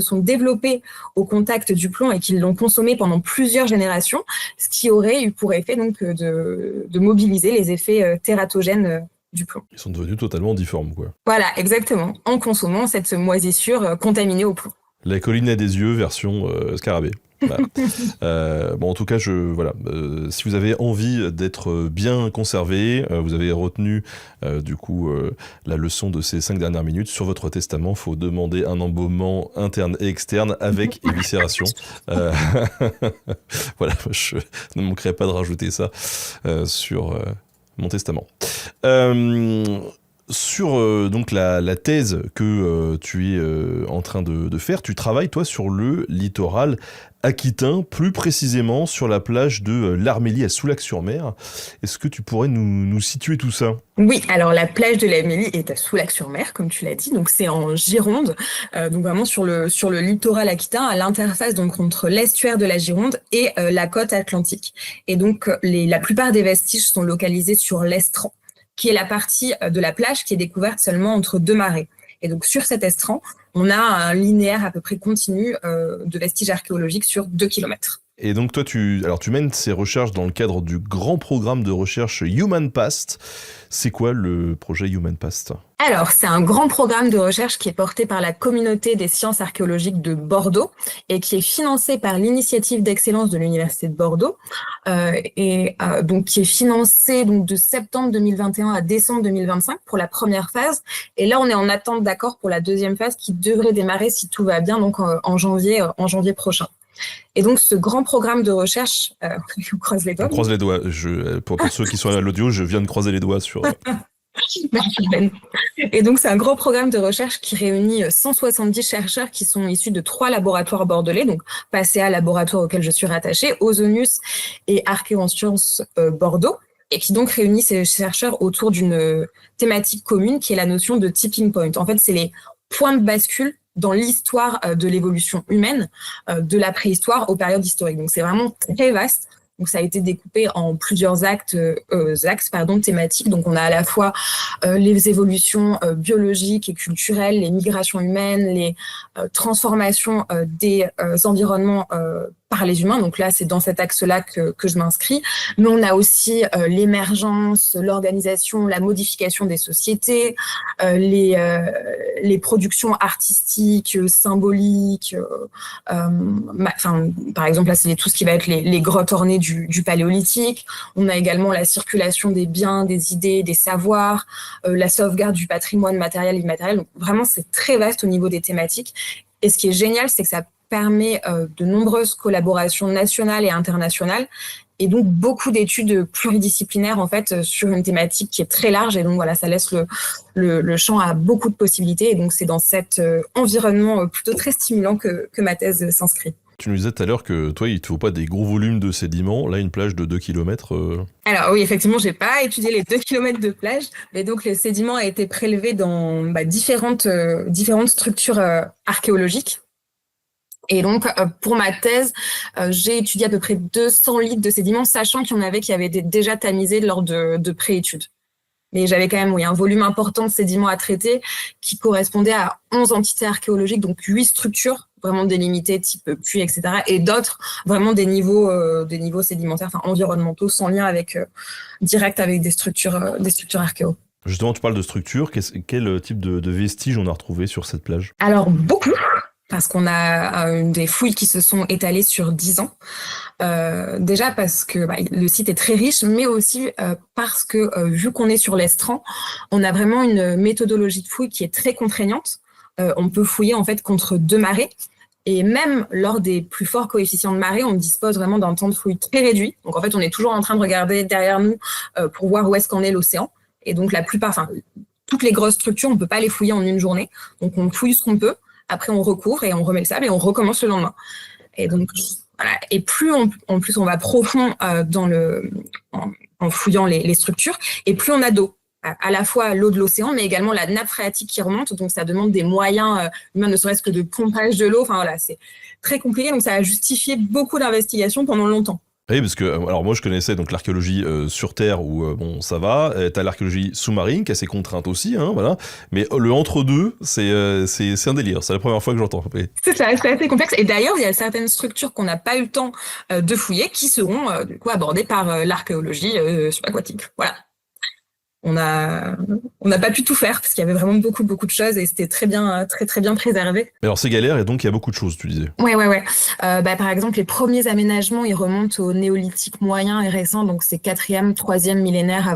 sont développées au contact du plomb et qu'ils l'ont consommé pendant plusieurs générations, ce qui aurait eu pour effet donc, de mobiliser les effets tératogènes du plomb. Ils sont devenus totalement difformes, quoi. Voilà, exactement, en consommant cette moisissure contaminée au plomb. La colline à des yeux, version scarabée. Voilà. En tout cas, si vous avez envie d'être bien conservé, vous avez retenu la leçon de ces 5 dernières minutes. Sur votre testament, il faut demander un embaumement interne et externe avec éviscération. Voilà, je ne manquerai pas de rajouter ça sur mon testament. Sur donc la thèse que tu es en train de faire, tu travailles toi sur le littoral aquitain, plus précisément sur la plage de l'Armélie à Soulac-sur-Mer. Est-ce que tu pourrais nous situer tout ça ? Oui, alors la plage de l'Armélie est à Soulac-sur-Mer, comme tu l'as dit, donc c'est en Gironde, donc vraiment sur le littoral aquitain, à l'interface donc entre l'estuaire de la Gironde et la côte atlantique. Et donc la plupart des vestiges sont localisés sur l'estran, qui est la partie de la plage qui est découverte seulement entre 2 marées. Et donc, sur cet estran, on a un linéaire à peu près continu de vestiges archéologiques sur 2 km. Et donc, toi, tu mènes ces recherches dans le cadre du grand programme de recherche Human Past. C'est quoi le projet Human Past ? Alors, c'est un grand programme de recherche qui est porté par la communauté des sciences archéologiques de Bordeaux et qui est financé par l'initiative d'excellence de l'Université de Bordeaux donc qui est financé donc de septembre 2021 à décembre 2025 pour la première phase. Et là, on est en attente d'accord pour la deuxième phase qui devrait démarrer si tout va bien donc en janvier prochain. Et donc, ce grand programme de recherche, on croise les doigts. On croise les doigts. Pour ceux qui sont à l'audio, je viens de croiser les doigts sur... Et donc, c'est un gros programme de recherche qui réunit 170 chercheurs qui sont issus de 3 laboratoires bordelais, donc PACEA, laboratoire auquel je suis rattachée, Ozonius et Archéosciences Bordeaux, et qui donc réunit ces chercheurs autour d'une thématique commune qui est la notion de tipping point. En fait, c'est les points de bascule dans l'histoire de l'évolution humaine, de la préhistoire aux périodes historiques. Donc, c'est vraiment très vaste. Donc, ça a été découpé en plusieurs axes thématiques. Donc, on a à la fois les évolutions biologiques et culturelles, les migrations humaines, les transformations des environnements par les humains. Donc là, c'est dans cet axe-là que je m'inscris. Mais on a aussi l'émergence, l'organisation, la modification des sociétés, les productions artistiques, symboliques. Par exemple, là, c'est tout ce qui va être les grottes ornées du Paléolithique. On a également la circulation des biens, des idées, des savoirs, la sauvegarde du patrimoine matériel et immatériel. Donc vraiment, c'est très vaste au niveau des thématiques. Et ce qui est génial, c'est que ça permet de nombreuses collaborations nationales et internationales, et donc beaucoup d'études pluridisciplinaires en fait sur une thématique qui est très large. Et donc voilà, ça laisse le champ à beaucoup de possibilités. Et donc c'est dans cet environnement plutôt très stimulant que ma thèse s'inscrit. Tu nous disais tout à l'heure que toi, il te faut pas des gros volumes de sédiments. Là, une plage de 2 km. Alors oui, effectivement, j'ai pas étudié les 2 kilomètres de plage, mais donc le sédiment a été prélevé dans différentes structures archéologiques. Et donc, pour ma thèse, j'ai étudié à peu près 200 litres de sédiments, sachant qu'il y en avait qui avaient été déjà tamisés lors de pré-études. Mais j'avais quand même un volume important de sédiments à traiter qui correspondait à 11 entités archéologiques, donc 8 structures vraiment délimitées, type puits, etc. Et d'autres, vraiment des niveaux sédimentaires, environnementaux, sans lien direct avec des structures archéo. Justement, tu parles de structure. Quel type de vestiges on a retrouvé sur cette plage? Alors, beaucoup, parce qu'on a des fouilles qui se sont étalées sur 10 ans. Déjà parce que le site est très riche, mais aussi parce que vu qu'on est sur l'estran, on a vraiment une méthodologie de fouille qui est très contraignante. On peut fouiller en fait contre 2 marées. Et même lors des plus forts coefficients de marée, on dispose vraiment d'un temps de fouille très réduit. Donc en fait, on est toujours en train de regarder derrière nous pour voir où est-ce qu'en est l'océan. Et donc toutes les grosses structures, on peut pas les fouiller en une journée. Donc on fouille ce qu'on peut. Après, on recouvre et on remet le sable et on recommence le lendemain. Et donc, voilà. Et plus en plus on va profond en fouillant les structures, et plus on a d'eau. À la fois l'eau de l'océan, mais également la nappe phréatique qui remonte. Donc, ça demande des moyens humains, ne serait-ce que de pompage de l'eau. Enfin, voilà, c'est très compliqué. Donc, ça a justifié beaucoup d'investigations pendant longtemps. Oui, parce que alors moi je connaissais donc l'archéologie sur terre où bon ça va, t'as l'archéologie sous-marine qui a ses contraintes aussi, hein, voilà. Mais le entre-deux, c'est un délire. C'est la première fois que j'entends. C'est ça, c'est assez complexe. Et d'ailleurs, il y a certaines structures qu'on n'a pas eu le temps de fouiller qui seront du coup abordées par l'archéologie subaquatique. Voilà. On n'a pas pu tout faire parce qu'il y avait vraiment beaucoup de choses et c'était très bien préservé. Alors c'est galère et donc il y a beaucoup de choses, tu disais. Ouais. Par exemple, les premiers aménagements, ils remontent au néolithique moyen et récent, donc c'est 4e, 3e millénaire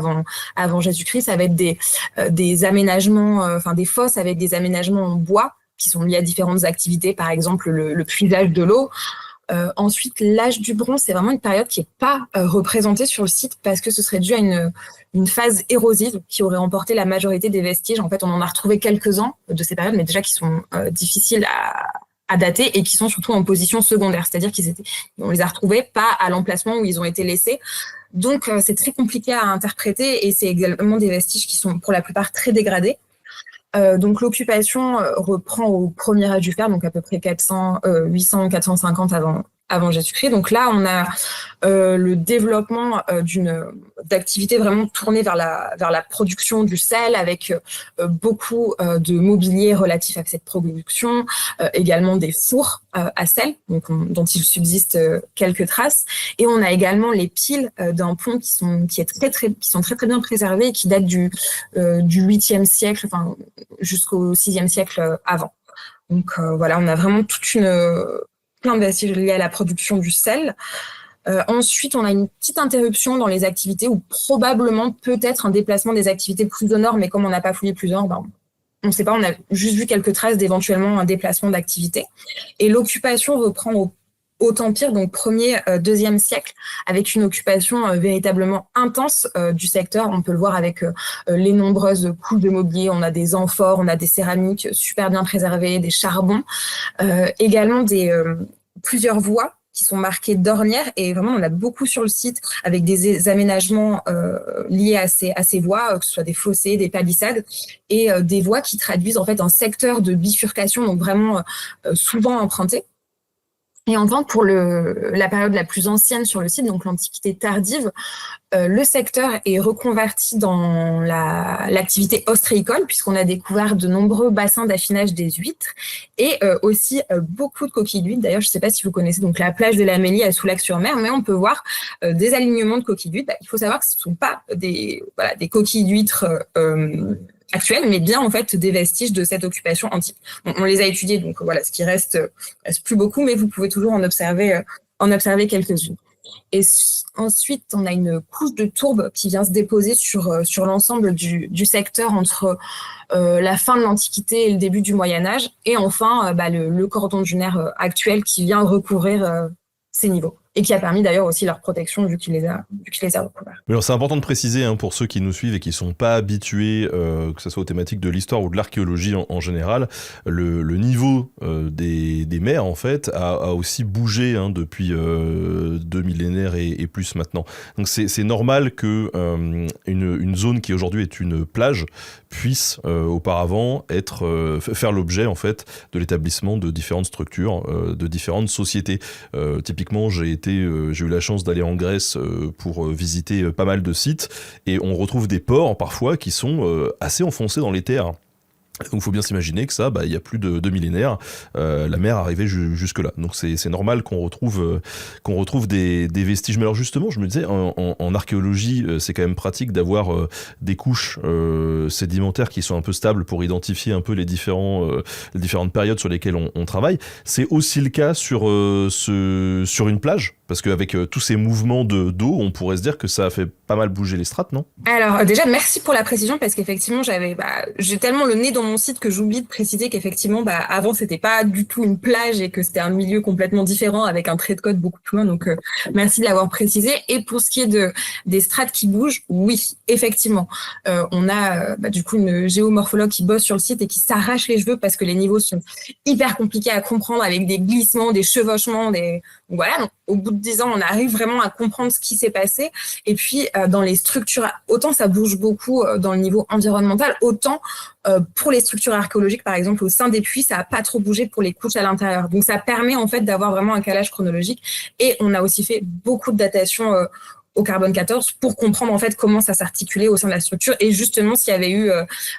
avant Jésus-Christ. Ça va être des aménagements, des fosses avec des aménagements en bois qui sont liés à différentes activités, par exemple le puisage de l'eau. Ensuite, l'âge du bronze, c'est vraiment une période qui n'est pas représentée sur le site parce que ce serait dû à une phase érosive qui aurait emporté la majorité des vestiges. En fait, on en a retrouvé quelques-uns de ces périodes, mais déjà qui sont difficiles à dater et qui sont surtout en position secondaire, c'est-à-dire on les a retrouvés pas à l'emplacement où ils ont été laissés. Donc, c'est très compliqué à interpréter et c'est également des vestiges qui sont pour la plupart très dégradés. Donc l'occupation reprend au premier âge du fer, donc à peu près 800-450 avant Jésus-Christ. Donc là, on a le développement d'activités vraiment tournées vers la production du sel, avec beaucoup de mobilier relatif à cette production, également des fours à sel, donc dont il subsiste quelques traces. Et on a également les piles d'un pont qui sont très très bien préservées et qui datent du 8e siècle, jusqu'au 6e siècle avant. Donc voilà, on a vraiment plein de vestiges liés à la production du sel. Ensuite, on a une petite interruption dans les activités ou probablement peut-être un déplacement des activités plus au nord, mais comme on n'a pas fouillé plus au nord, on ne sait pas, on a juste vu quelques traces d'éventuellement un déplacement d'activité. Et l'occupation reprend au Haut Empire, donc 1er, 2e siècle, avec une occupation véritablement intense du secteur. On peut le voir avec les nombreuses couches de mobilier. On a des amphores, on a des céramiques super bien préservées, des charbons, également plusieurs voies qui sont marquées d'ornières, et vraiment on a beaucoup sur le site avec des aménagements liés à ces voies, que ce soit des fossés, des palissades, et des voies qui traduisent en fait un secteur de bifurcation, donc vraiment souvent emprunté. Et enfin, pour la période la plus ancienne sur le site, donc l'Antiquité tardive, le secteur est reconverti dans l'activité ostréicole, puisqu'on a découvert de nombreux bassins d'affinage des huîtres et aussi beaucoup de coquilles d'huîtres. D'ailleurs, je ne sais pas si vous connaissez donc la plage de l'Amélie à Soulac-sur-Mer, mais on peut voir des alignements de coquilles d'huîtres. Il faut savoir que ce ne sont pas des coquilles d'huîtres actuelles, mais bien en fait des vestiges de cette occupation antique. On les a étudiés, donc voilà, ce qui reste plus beaucoup, mais vous pouvez toujours en observer quelques-unes. Ensuite, on a une couche de tourbe qui vient se déposer sur l'ensemble du secteur entre la fin de l'Antiquité et le début du Moyen-Âge. Et enfin, le cordon dunaire actuel qui vient recouvrir ces niveaux. Et qui a permis d'ailleurs aussi leur protection vu qu'il les a recouverts. Mais alors c'est important de préciser pour ceux qui nous suivent et qui ne sont pas habitués, que ce soit aux thématiques de l'histoire ou de l'archéologie en général, le niveau des mers en fait a aussi bougé depuis 2 millénaires et plus maintenant. Donc c'est normal que une zone qui aujourd'hui est une plage puisse auparavant faire l'objet en fait de l'établissement de différentes structures, de différentes sociétés. Typiquement, j'ai eu la chance d'aller en Grèce pour visiter pas mal de sites et on retrouve des ports parfois qui sont assez enfoncés dans les terres. Donc il faut bien s'imaginer que ça, il y a plus de 2 millénaires, la mer arrivait jusque là. Donc c'est normal qu'on retrouve des vestiges. Mais alors justement, je me disais, en archéologie, c'est quand même pratique d'avoir des couches sédimentaires qui sont un peu stables pour identifier un peu les différentes périodes sur lesquelles on travaille. C'est aussi le cas sur une plage, parce qu'avec tous ces mouvements d'eau, on pourrait se dire que ça a fait pas mal bouger les strates, non ? Alors déjà, merci pour la précision, parce qu'effectivement, j'ai tellement le nez dans mon site que j'oublie de préciser qu'effectivement, avant, c'était pas du tout une plage et que c'était un milieu complètement différent avec un trait de côte beaucoup plus loin. Donc, merci de l'avoir précisé. Et pour ce qui est des strates qui bougent, oui, effectivement. On a du coup une géomorphologue qui bosse sur le site et qui s'arrache les cheveux parce que les niveaux sont hyper compliqués à comprendre avec des glissements, des chevauchements, voilà. Donc, au bout de 10 ans, on arrive vraiment à comprendre ce qui s'est passé. Et puis, dans les structures, autant ça bouge beaucoup dans le niveau environnemental, autant pour les structures archéologiques, par exemple, au sein des puits, ça n'a pas trop bougé pour les couches à l'intérieur. Donc, ça permet en fait d'avoir vraiment un calage chronologique. Et on a aussi fait beaucoup de datations au carbone 14 pour comprendre en fait comment ça s'articulait au sein de la structure et justement s'il y avait eu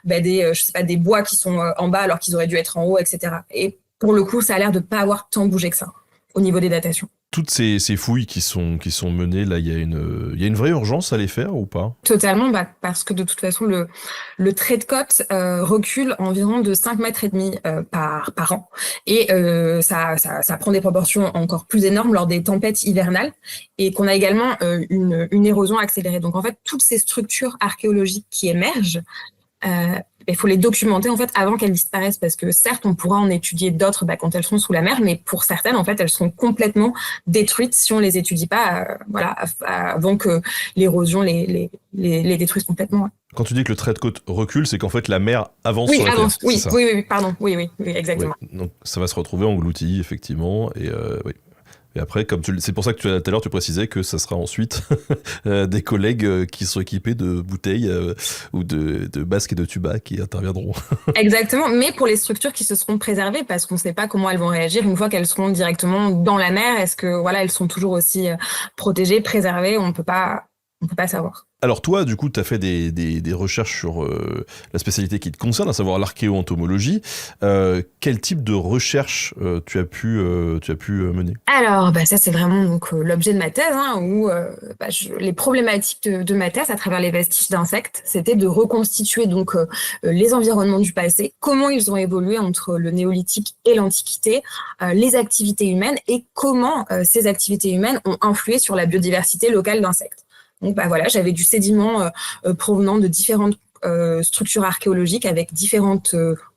des bois qui sont en bas alors qu'ils auraient dû être en haut, etc. Et pour le coup, ça a l'air de pas avoir tant bougé que ça au niveau des datations. Toutes ces fouilles qui sont menées, là, il y a une vraie urgence à les faire ou pas ? Totalement, parce que de toute façon, le trait de côte recule environ de 5,5 mètres par an. Et ça prend des proportions encore plus énormes lors des tempêtes hivernales et qu'on a également une érosion accélérée. Donc, en fait, toutes ces structures archéologiques qui émergent, il faut les documenter en fait avant qu'elles disparaissent parce que certes on pourra en étudier d'autres quand elles sont sous la mer, mais pour certaines en fait elles seront complètement détruites si on les étudie pas avant que l'érosion les détruise complètement. Quand tu dis que le trait de côte recule, c'est qu'en fait la mer avance sur la avance, terre. Oui, pardon, oui, exactement. Ouais, donc ça va se retrouver englouti effectivement et oui. Et après, c'est pour ça que tout à l'heure tu précisais que ça sera ensuite des collègues qui sont équipés de bouteilles ou de basques et de tubas qui interviendront. Exactement, mais pour les structures qui se seront préservées, parce qu'on ne sait pas comment elles vont réagir une fois qu'elles seront directement dans la mer. Est-ce que elles sont toujours aussi protégées, préservées ? On peut pas savoir. Alors toi, du coup, tu as fait des recherches sur la spécialité qui te concerne, à savoir l'archéo-entomologie. Quel type de recherche tu as pu mener ? Alors, ça c'est vraiment donc l'objet de ma thèse, où les problématiques de ma thèse à travers les vestiges d'insectes, c'était de reconstituer donc les environnements du passé, comment ils ont évolué entre le néolithique et l'Antiquité, les activités humaines et comment ces activités humaines ont influé sur la biodiversité locale d'insectes. Donc j'avais du sédiment provenant de différentes structures archéologiques avec différentes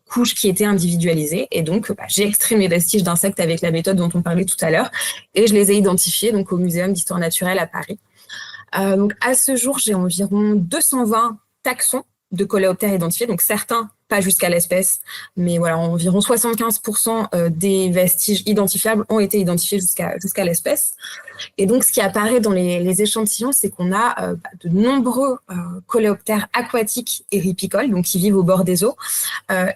couches qui étaient individualisées. Et donc, j'ai extrait mes vestiges d'insectes avec la méthode dont on parlait tout à l'heure et je les ai identifiés donc, au Muséum d'histoire naturelle à Paris. Donc, à ce jour, j'ai environ 220 taxons de coléoptères identifiés, donc certains pas jusqu'à l'espèce, mais environ 75% des vestiges identifiables ont été identifiés jusqu'à l'espèce. Et donc, ce qui apparaît dans les échantillons, c'est qu'on a de nombreux coléoptères aquatiques et ripicoles, donc qui vivent au bord des eaux.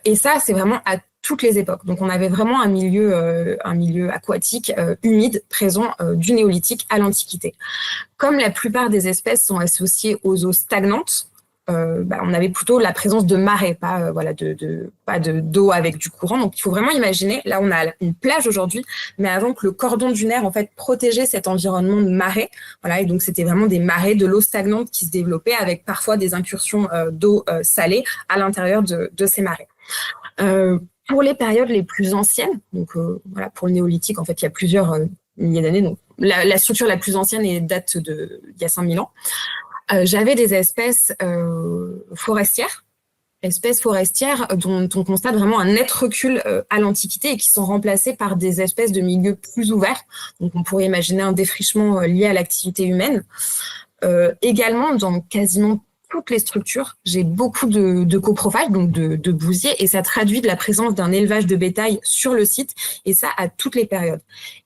Et ça, c'est vraiment à toutes les époques. Donc, on avait vraiment un milieu aquatique humide présent du néolithique à l'Antiquité. Comme la plupart des espèces sont associées aux eaux stagnantes, on avait plutôt la présence de marées, pas d'eau avec du courant. Donc, il faut vraiment imaginer, là, on a une plage aujourd'hui, mais avant que le cordon dunaire, en fait, protégeait cet environnement de marées. Et donc, c'était vraiment des marées de l'eau stagnante qui se développaient avec parfois des incursions d'eau salée à l'intérieur de ces marées. Pour les périodes les plus anciennes, donc pour le néolithique, en fait, il y a plusieurs milliers d'années. Donc, la structure la plus ancienne date d'il y a 5000 ans. J'avais des espèces forestières dont on constate vraiment un net recul à l'Antiquité et qui sont remplacées par des espèces de milieux plus ouverts. Donc, on pourrait imaginer un défrichement lié à l'activité humaine. Également, dans quasiment toutes les structures, j'ai beaucoup de coprophages, donc de bousiers, et ça traduit de la présence d'un élevage de bétail sur le site, et ça à toutes les périodes.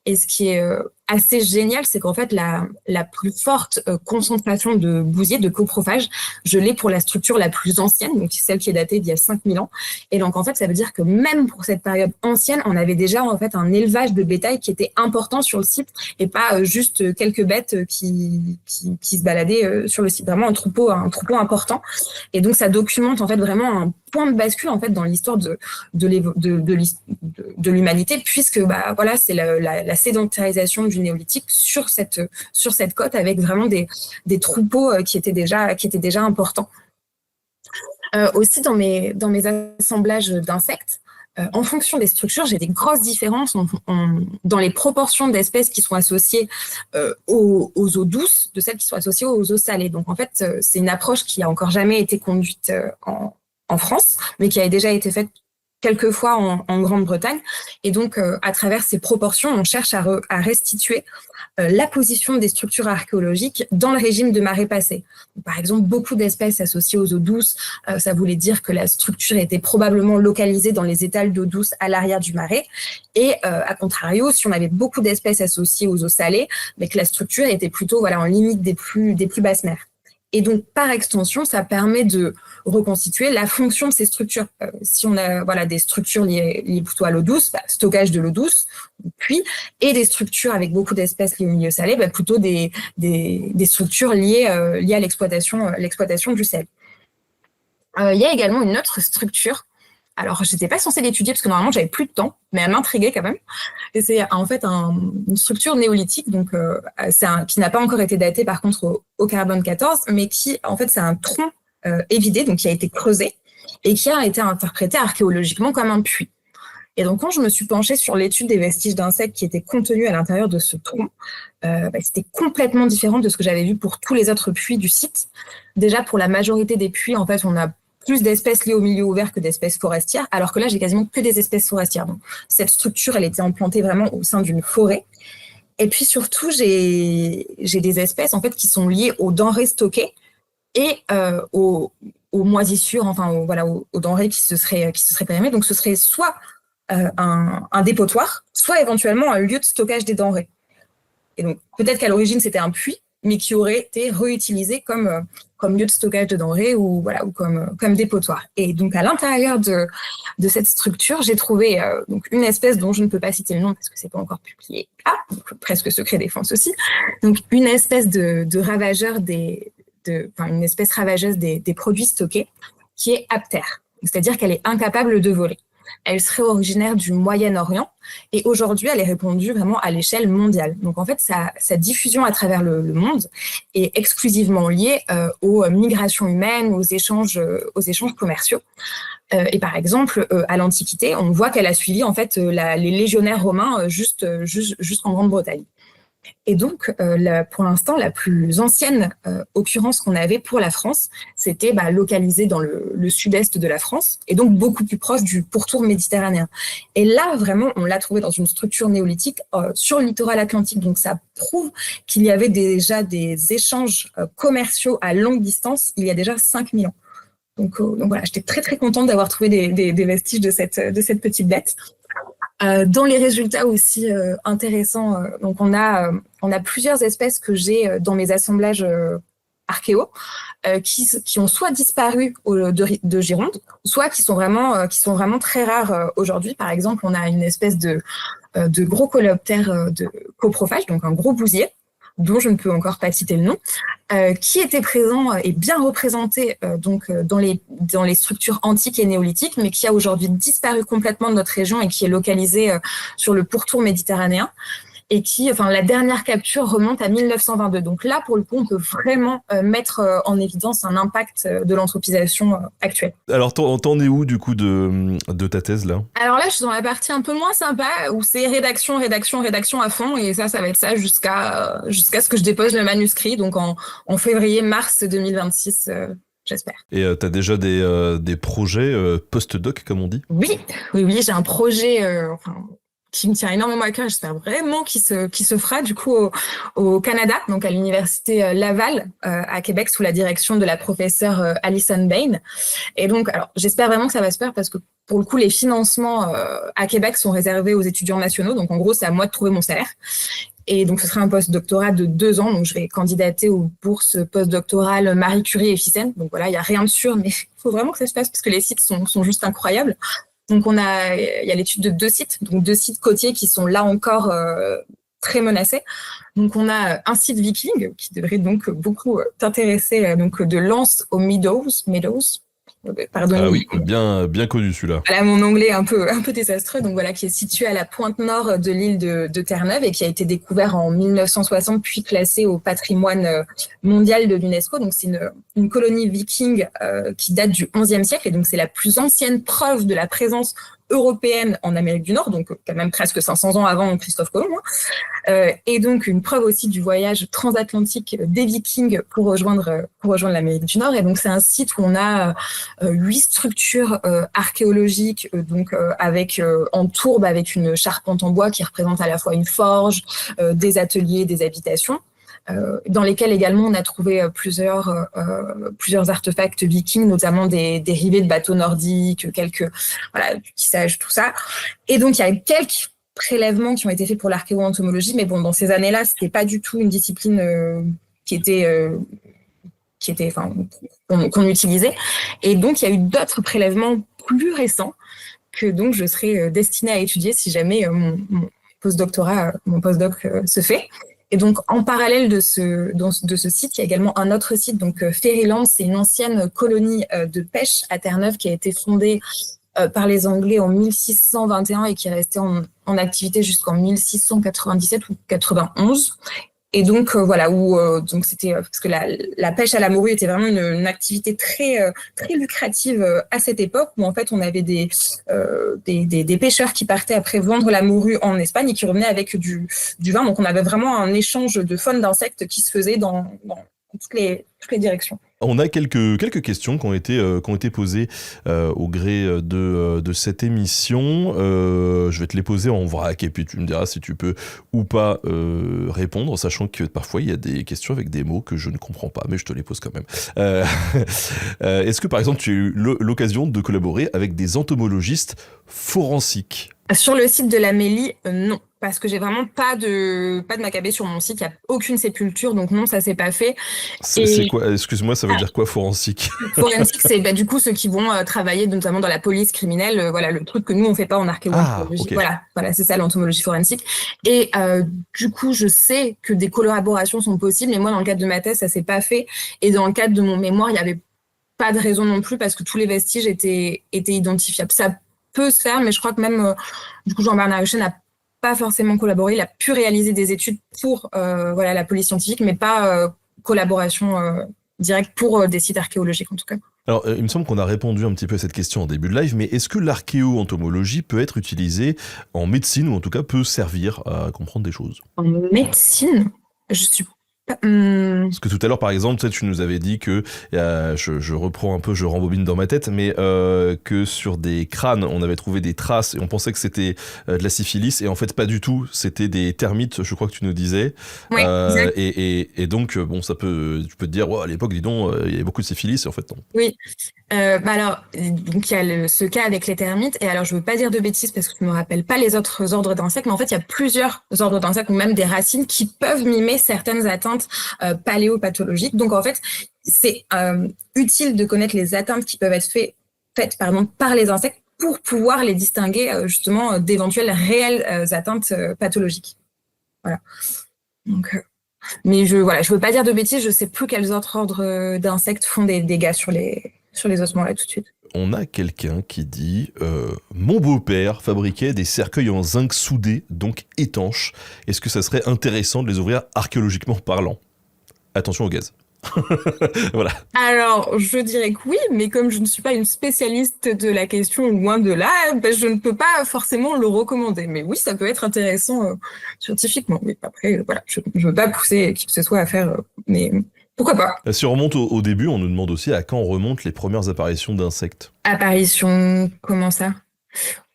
Et ce qui est assez génial, c'est qu'en fait, la plus forte concentration de bousiers, de coprophages, je l'ai pour la structure la plus ancienne, donc celle qui est datée d'il y a 5000 ans. Et donc, en fait, ça veut dire que même pour cette période ancienne, on avait déjà en fait un élevage de bétail qui était important sur le site et pas juste quelques bêtes qui se baladaient sur le site. Vraiment un troupeau important. Et donc, ça documente en fait vraiment un point de bascule en fait dans l'histoire de l'humanité, puisque voilà, c'est la sédentarisation du néolithique sur cette côte, avec vraiment des troupeaux qui étaient déjà importants. Aussi dans mes assemblages d'insectes, en fonction des structures, j'ai des grosses différences dans les proportions d'espèces qui sont associées aux eaux douces de celles qui sont associées aux eaux salées. Donc en fait, c'est une approche qui a encore jamais été conduite en France, mais qui a déjà été faite quelques fois en Grande-Bretagne. Et donc, à travers ces proportions, on cherche à restituer la position des structures archéologiques dans le régime de marée passée. Par exemple, beaucoup d'espèces associées aux eaux douces, ça voulait dire que la structure était probablement localisée dans les étals d'eau douce à l'arrière du marais. Et à contrario, si on avait beaucoup d'espèces associées aux eaux salées, mais que la structure était plutôt en limite des plus basses mers. Et donc, par extension, ça permet de reconstituer la fonction de ces structures. Si on a des structures liées plutôt à l'eau douce, stockage de l'eau douce, puis, et des structures avec beaucoup d'espèces liées au milieu salé, plutôt des structures liées à l'exploitation du sel. Il y a également une autre structure. Alors, je n'étais pas censée l'étudier parce que normalement, j'avais plus de temps, mais elle m'intriguait quand même. Et c'est en fait une structure néolithique, donc qui n'a pas encore été datée par contre au carbone 14, mais qui, en fait, c'est un tronc évidé, donc qui a été creusé et qui a été interprété archéologiquement comme un puits. Et donc, quand je me suis penchée sur l'étude des vestiges d'insectes qui étaient contenus à l'intérieur de ce tronc, c'était complètement différent de ce que j'avais vu pour tous les autres puits du site. Déjà, pour la majorité des puits, en fait, on a plus d'espèces liées au milieu ouvert que d'espèces forestières, alors que là, j'ai quasiment que des espèces forestières. Donc, cette structure, elle était implantée vraiment au sein d'une forêt. Et puis surtout, j'ai des espèces en fait qui sont liées aux denrées stockées et aux moisissures, enfin aux denrées qui se seraient périmées. Donc, ce serait soit un dépotoir, soit éventuellement un lieu de stockage des denrées. Et donc, peut-être qu'à l'origine, c'était un puits, mais qui aurait été réutilisé comme lieu de stockage de denrées ou comme dépotoir. Et donc, à l'intérieur de cette structure, j'ai trouvé donc une espèce dont je ne peux pas citer le nom parce que c'est pas encore publié. Donc, presque secret défense aussi. Donc, une espèce de ravageur une espèce ravageuse des produits stockés qui est aptère. C'est-à-dire qu'elle est incapable de voler. Elle serait originaire du Moyen-Orient et aujourd'hui, elle est répandue vraiment à l'échelle mondiale. Donc, en fait, sa diffusion à travers le monde est exclusivement liée aux migrations humaines, aux échanges commerciaux. Et par exemple, à l'Antiquité, on voit qu'elle a suivi en fait les légionnaires romains jusqu'en Grande-Bretagne. Et donc, pour l'instant, la plus ancienne occurrence qu'on avait pour la France, c'était localisée dans le sud-est de la France, et donc beaucoup plus proche du pourtour méditerranéen. Et là, vraiment, on l'a trouvé dans une structure néolithique sur le littoral atlantique. Donc, ça prouve qu'il y avait déjà des échanges commerciaux à longue distance il y a déjà 5000 ans. Donc voilà, j'étais très, très contente d'avoir trouvé des vestiges de cette petite bête. Dans les résultats aussi intéressants, donc on a plusieurs espèces que j'ai dans mes assemblages archéo qui ont soit disparu de Gironde, soit qui sont vraiment très rares aujourd'hui. Par exemple, on a une espèce de gros coléoptère de coprophage, donc un gros bousier, dont je ne peux encore pas citer le nom, qui était présent et bien représenté dans les structures antiques et néolithiques, mais qui a aujourd'hui disparu complètement de notre région et qui est localisé sur le pourtour méditerranéen. et la dernière capture remonte à 1922. Donc là, pour le coup, on peut vraiment mettre en évidence un impact de l'anthropisation actuelle. Alors, t'en es où, du coup, de ta thèse, là? Alors là, je suis dans la partie un peu moins sympa, où c'est rédaction à fond, et ça va être ça jusqu'à ce que je dépose le manuscrit, donc en février-mars 2026, j'espère. Et t'as déjà des projets post-doc, comme on dit? Oui, j'ai un projet qui me tient énormément à cœur. J'espère vraiment qu'il se fera du coup au Canada, donc à l'université Laval à Québec, sous la direction de la professeure Alison Bain. Et donc, alors, j'espère vraiment que ça va se faire parce que pour le coup, les financements à Québec sont réservés aux étudiants nationaux. Donc, en gros, c'est à moi de trouver mon salaire. Et donc, ce sera un post-doctorat de 2 ans. Donc, je vais candidater aux bourses post-doctorales Marie Curie et Thyssen. Donc, voilà, il n'y a rien de sûr, mais il faut vraiment que ça se passe parce que les sites sont juste incroyables. Donc, il y a l'étude de 2 sites, donc 2 sites côtiers qui sont là encore très menacés. Donc, on a un site viking qui devrait donc beaucoup t'intéresser, donc de Lens aux Meadows. Pardon. Ah oui, bien connu celui-là. Voilà, mon anglais un peu désastreux, donc voilà, qui est situé à la pointe nord de l'île de Terre-Neuve et qui a été découvert en 1960 puis classé au patrimoine mondial de l'UNESCO. Donc c'est une colonie viking qui date du XIe siècle et donc c'est la plus ancienne preuve de la présence européenne en Amérique du Nord, donc quand même presque 500 ans avant Christophe Colomb. Et donc une preuve aussi du voyage transatlantique des Vikings pour rejoindre l'Amérique du Nord. Et donc c'est un site où on a 8 structures archéologiques, avec en tourbe avec une charpente en bois qui représente à la fois une forge, des ateliers, des habitations. Dans lesquels également on a trouvé plusieurs artefacts vikings, notamment des rivets de bateaux nordiques, quelques du tissage, tout ça. Et donc il y a quelques prélèvements qui ont été faits pour l'archéo-entomologie, mais bon, dans ces années-là, c'était pas du tout une discipline qu'on utilisait. Et donc il y a eu d'autres prélèvements plus récents que donc je serais destinée à étudier si jamais mon postdoc se fait. Et donc, en parallèle de ce site, il y a également un autre site, donc Ferryland, c'est une ancienne colonie de pêche à Terre-Neuve qui a été fondée par les Anglais en 1621 et qui est restée en activité jusqu'en 1697 ou 91. Et donc donc c'était parce que la pêche à la morue était vraiment une activité très très lucrative à cette époque où en fait on avait des pêcheurs qui partaient après vendre la morue en Espagne et qui revenaient avec du vin. Donc on avait vraiment un échange de faune d'insectes qui se faisait dans toutes les directions. On a quelques questions qui ont été posées au gré de cette émission. Je vais te les poser en vrac et puis tu me diras si tu peux ou pas répondre, sachant que parfois il y a des questions avec des mots que je ne comprends pas, mais je te les pose quand même. Est-ce que par exemple tu as eu l'occasion de collaborer avec des entomologistes forensiques ? Sur le site de l'Amélie, non. Parce que j'ai vraiment pas de macabée sur mon site, il n'y a aucune sépulture, donc non, ça s'est pas fait. C'est quoi, excuse-moi, ça veut dire quoi forensique ? Forensique, c'est du coup ceux qui vont travailler notamment dans la police criminelle, le truc que nous on fait pas en archéologie. Okay. Voilà, c'est ça l'entomologie forensique. Et du coup, je sais que des collaborations sont possibles, mais moi dans le cadre de ma thèse, ça s'est pas fait. Et dans le cadre de mon mémoire, il y avait pas de raison non plus parce que tous les vestiges étaient identifiables. Ça peut se faire, mais je crois que même du coup Jean-Bernard Huchet n'a pas forcément collaboré, il a pu réaliser des études pour la police scientifique, mais pas collaboration directe pour des sites archéologiques en tout cas. Alors, il me semble qu'on a répondu un petit peu à cette question en début de live, mais est-ce que l'archéo-entomologie peut être utilisée en médecine ou en tout cas peut servir à comprendre des choses ? En médecine, je suis Parce que tout à l'heure, par exemple, tu nous avais dit que, je reprends un peu, je rembobine dans ma tête, mais que sur des crânes, on avait trouvé des traces et on pensait que c'était de la syphilis et en fait pas du tout, c'était des termites, je crois que tu nous disais. Ouais, et donc, bon, tu peux te dire, à l'époque, dis donc, il y avait beaucoup de syphilis et en fait non. Oui. Alors, donc il y a ce cas avec les termites, et alors je veux pas dire de bêtises parce que je me rappelle pas les autres ordres d'insectes, mais en fait il y a plusieurs ordres d'insectes ou même des racines qui peuvent mimer certaines atteintes paléopathologiques. Donc en fait, c'est utile de connaître les atteintes qui peuvent être faites par les insectes pour pouvoir les distinguer justement d'éventuelles réelles atteintes pathologiques. Voilà. Donc mais je veux pas dire de bêtises, je sais plus quels autres ordres d'insectes font des dégâts sur les ossements là tout de suite. on a quelqu'un qui dit mon beau-père fabriquait des cercueils en zinc soudé, donc étanches. Est-ce que ça serait intéressant de les ouvrir archéologiquement parlant? Attention au gaz. Voilà. Alors, je dirais que oui, mais comme je ne suis pas une spécialiste de la question, loin de là, ben, je ne peux pas forcément le recommander. Mais oui, ça peut être intéressant scientifiquement. Mais après, voilà, je ne veux pas pousser qui que ce soit à faire, mais pourquoi pas? Si on remonte au début, on nous demande aussi à quand remontent les premières apparitions d'insectes. Apparition, comment ça?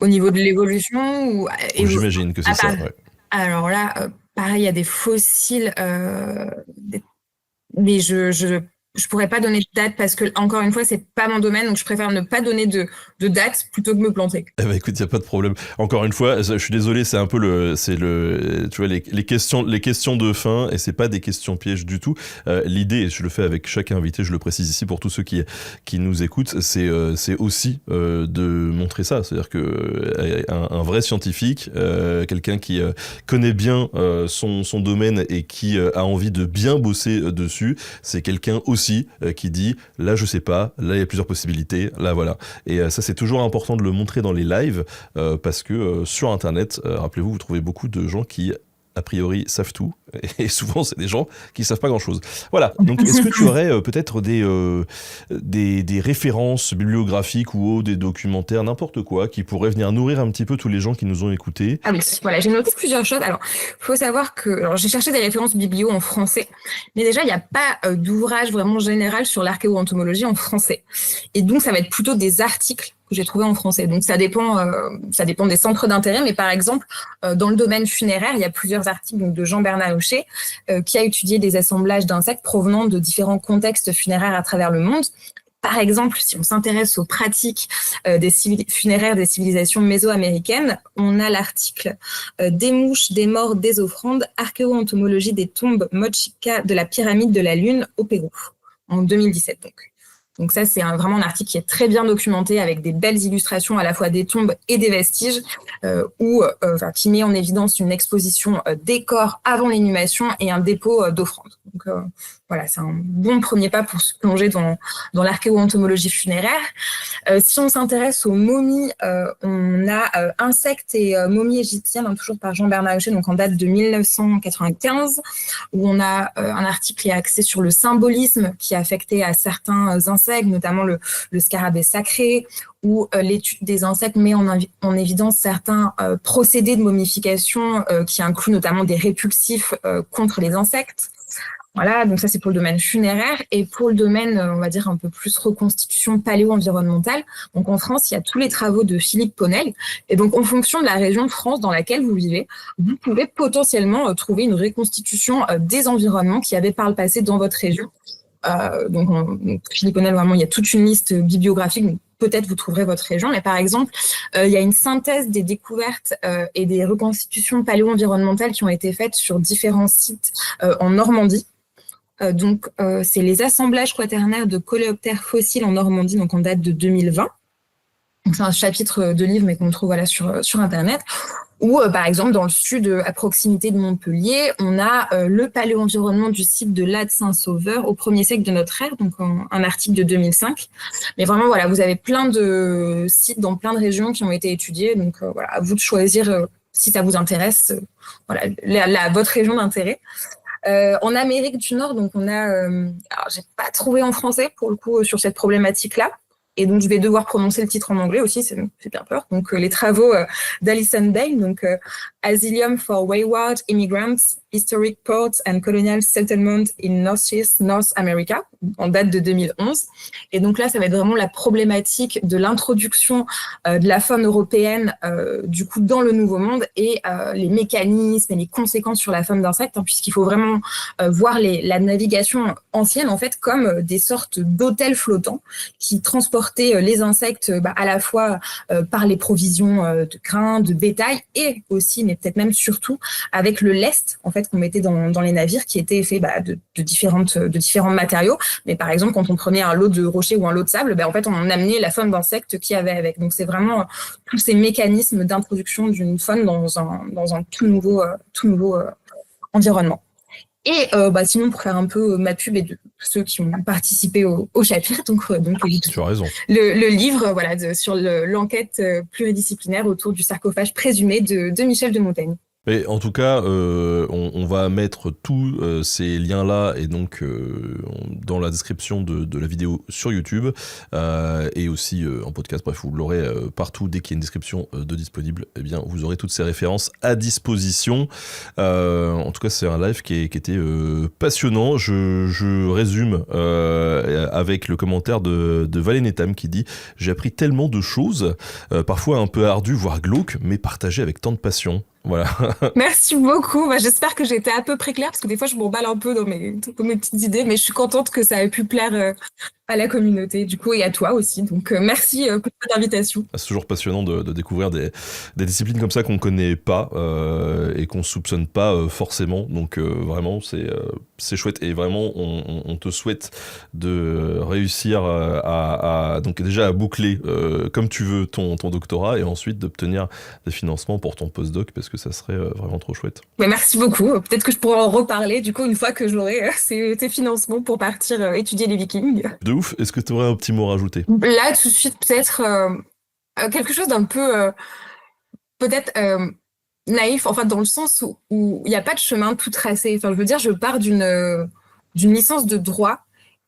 Au niveau de l'évolution ou J'imagine que c'est ça, ouais. Alors là, pareil, il y a des fossiles, mais je pourrais pas donner de date parce que, encore une fois, c'est pas mon domaine, donc je préfère ne pas donner de date plutôt que me planter. Eh ben écoute, y a pas de problème. Encore une fois, je suis désolé, c'est un peu tu vois, les questions de fin, et c'est pas des questions pièges du tout. L'idée, et je le fais avec chaque invité, je le précise ici pour tous ceux qui nous écoutent, c'est aussi de montrer ça. C'est-à-dire que un vrai scientifique, quelqu'un qui connaît bien son domaine et qui a envie de bien bosser dessus, c'est quelqu'un aussi qui dit là je sais pas, là il y a plusieurs possibilités, là voilà. Et ça c'est toujours important de le montrer dans les lives parce que sur internet, rappelez-vous, vous trouvez beaucoup de gens qui a priori savent tout, et souvent c'est des gens qui savent pas grand chose. Voilà, donc est-ce que tu aurais peut-être des références bibliographiques ou des documentaires, n'importe quoi, qui pourraient venir nourrir un petit peu tous les gens qui nous ont écoutés? Ah oui, voilà, j'ai noté plusieurs choses. Alors, faut savoir que alors, j'ai cherché des références biblio en français, mais déjà, il n'y a pas d'ouvrage vraiment général sur l'archéoentomologie en français. Et donc, ça va être plutôt des articles que j'ai trouvés en français. Donc, ça dépend des centres d'intérêt, mais par exemple, dans le domaine funéraire, il y a plusieurs articles donc, de Jean-Bernard Hochet qui a étudié des assemblages d'insectes provenant de différents contextes funéraires à travers le monde. Par exemple, si on s'intéresse aux pratiques funéraires des civilisations mésoaméricaines, on a l'article Des mouches, des morts, des offrandes, archéoentomologie des tombes Mochica de la pyramide de la Lune au Pérou, en 2017 donc. Donc ça, c'est vraiment un article qui est très bien documenté avec des belles illustrations à la fois des tombes et des vestiges, qui met en évidence une exposition des corps avant l'inhumation et un dépôt d'offrandes. Donc voilà, c'est un bon premier pas pour se plonger dans l'archéoentomologie funéraire. Si on s'intéresse aux momies, on a Insectes et momies égyptiennes, toujours par Jean-Bernard Hochet, donc en date de 1995, où on a un article qui est axé sur le symbolisme qui est affecté à certains insectes, notamment le scarabée sacré, où l'étude des insectes met en évidence certains procédés de momification qui incluent notamment des répulsifs contre les insectes. Voilà, donc ça c'est pour le domaine funéraire. Et pour le domaine, on va dire un peu plus reconstitution paléo-environnementale, donc en France, il y a tous les travaux de Philippe Ponel. Et donc en fonction de la région de France dans laquelle vous vivez, vous pouvez potentiellement trouver une reconstitution des environnements qu'il y avait par le passé dans votre région. Donc Philippe Ponel, vraiment, il y a toute une liste bibliographique. Donc peut-être vous trouverez votre région, mais par exemple, il y a une synthèse des découvertes et des reconstitutions paléo-environnementales qui ont été faites sur différents sites en Normandie. C'est les assemblages quaternaires de coléoptères fossiles en Normandie, donc en date de 2020. Donc, c'est un chapitre de livre, mais qu'on trouve sur Internet. Ou, par exemple, dans le sud, à proximité de Montpellier, on a le paléo-environnement du site de Lade-Saint-Sauveur au 1er siècle de notre ère, donc un article de 2005. Mais vraiment, voilà, vous avez plein de sites dans plein de régions qui ont été étudiés. Donc, voilà, à vous de choisir si ça vous intéresse, votre région d'intérêt. En Amérique du Nord, donc on a, alors j'ai pas trouvé en français pour le coup sur cette problématique-là, et donc je vais devoir prononcer le titre en anglais aussi, c'est bien peur. Donc les travaux d'Alison Day, donc Asylum for Wayward Immigrants, Historic Ports and Colonial Settlement in Northeast North America, en date de 2011. Et donc là, ça va être vraiment la problématique de l'introduction de la faune européenne du coup dans le Nouveau Monde et les mécanismes et les conséquences sur la faune d'insectes, puisqu'il faut vraiment voir la navigation ancienne en fait comme des sortes d'hôtels flottants qui transportaient les insectes à la fois par les provisions de grains, de bétail et aussi, mais peut-être même surtout, avec le lest en fait qu'on mettait dans les navires qui était fait de différents matériaux. Mais par exemple, quand on prenait un lot de rochers ou un lot de sable, en fait, on amenait la faune d'insectes qu'il y avait avec. Donc, c'est vraiment tous ces mécanismes d'introduction d'une faune dans un tout nouveau environnement. Et sinon, pour faire un peu ma pub et de ceux qui ont participé au chapitre, donc Tu as raison. le livre sur l'enquête pluridisciplinaire autour du sarcophage présumé de Michel de Montaigne. Et en tout cas, on va mettre tous ces liens-là et donc dans la description de la vidéo sur YouTube et aussi en podcast. Bref, vous l'aurez partout dès qu'il y a une description de disponible. Eh bien, vous aurez toutes ces références à disposition. En tout cas, c'est un live qui était passionnant. Je résume avec le commentaire de Valé Netam qui dit « J'ai appris tellement de choses, parfois un peu ardues, voire glauques, mais partagées avec tant de passion. » Voilà. Merci beaucoup. J'espère que j'ai été à peu près claire parce que des fois je m'emballe un peu dans mes petites idées, mais je suis contente que ça ait pu plaire à la communauté du coup et à toi aussi. Donc merci pour l'invitation. C'est toujours passionnant de découvrir des disciplines comme ça qu'on connaît pas et qu'on soupçonne pas forcément. Donc vraiment c'est chouette et vraiment on te souhaite de réussir donc déjà à boucler comme tu veux ton doctorat et ensuite d'obtenir des financements pour ton postdoc parce que ça serait vraiment trop chouette. Mais merci beaucoup. Peut-être que je pourrai en reparler du coup une fois que j'aurai ces financements pour partir étudier les Vikings. De ouf. Est-ce que tu aurais un petit mot à rajouter? Là tout de suite peut-être quelque chose d'un peu peut-être naïf, enfin dans le sens où il n'y a pas de chemin tout tracé. Enfin, je veux dire, je pars d'une licence de droit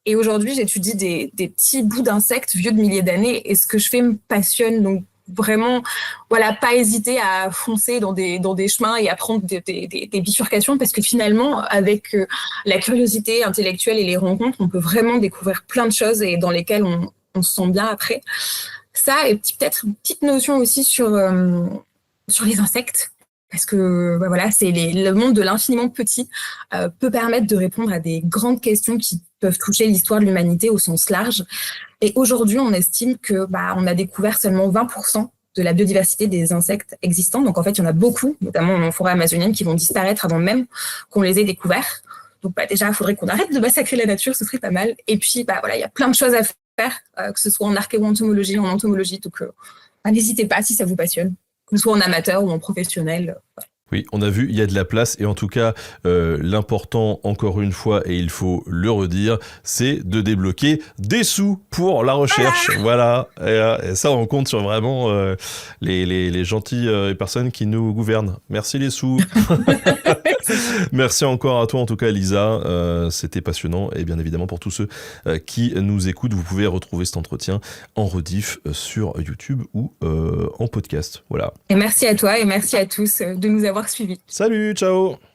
et aujourd'hui j'étudie des petits bouts d'insectes vieux de milliers d'années et ce que je fais me passionne. Donc vraiment, voilà, pas hésiter à foncer dans des chemins et à prendre des bifurcations parce que finalement, avec la curiosité intellectuelle et les rencontres, on peut vraiment découvrir plein de choses et dans lesquelles on se sent bien après. Ça, et peut-être une petite notion aussi sur les insectes. Parce que voilà, c'est le monde de l'infiniment petit peut permettre de répondre à des grandes questions qui peuvent toucher l'histoire de l'humanité au sens large. Et aujourd'hui, on estime que on a découvert seulement 20% de la biodiversité des insectes existants. Donc en fait, il y en a beaucoup, notamment en forêt amazonienne, qui vont disparaître avant même qu'on les ait découverts. Donc déjà, il faudrait qu'on arrête de massacrer la nature, ce serait pas mal. Et puis voilà, il y a plein de choses à faire, que ce soit en archéo-entomologie, en entomologie. Donc n'hésitez pas si ça vous passionne, que ce soit en amateur ou en professionnel. Oui, on a vu, il y a de la place et en tout cas, l'important, encore une fois, et il faut le redire, c'est de débloquer des sous pour la recherche. Voilà, et ça, on compte sur vraiment les gentilles personnes qui nous gouvernent. Merci les sous. Merci encore à toi, en tout cas, Lisa. C'était passionnant et bien évidemment, pour tous ceux qui nous écoutent, vous pouvez retrouver cet entretien en rediff sur YouTube ou en podcast. Voilà. Et merci à toi et merci à tous de nous avoir suivis. Salut, ciao.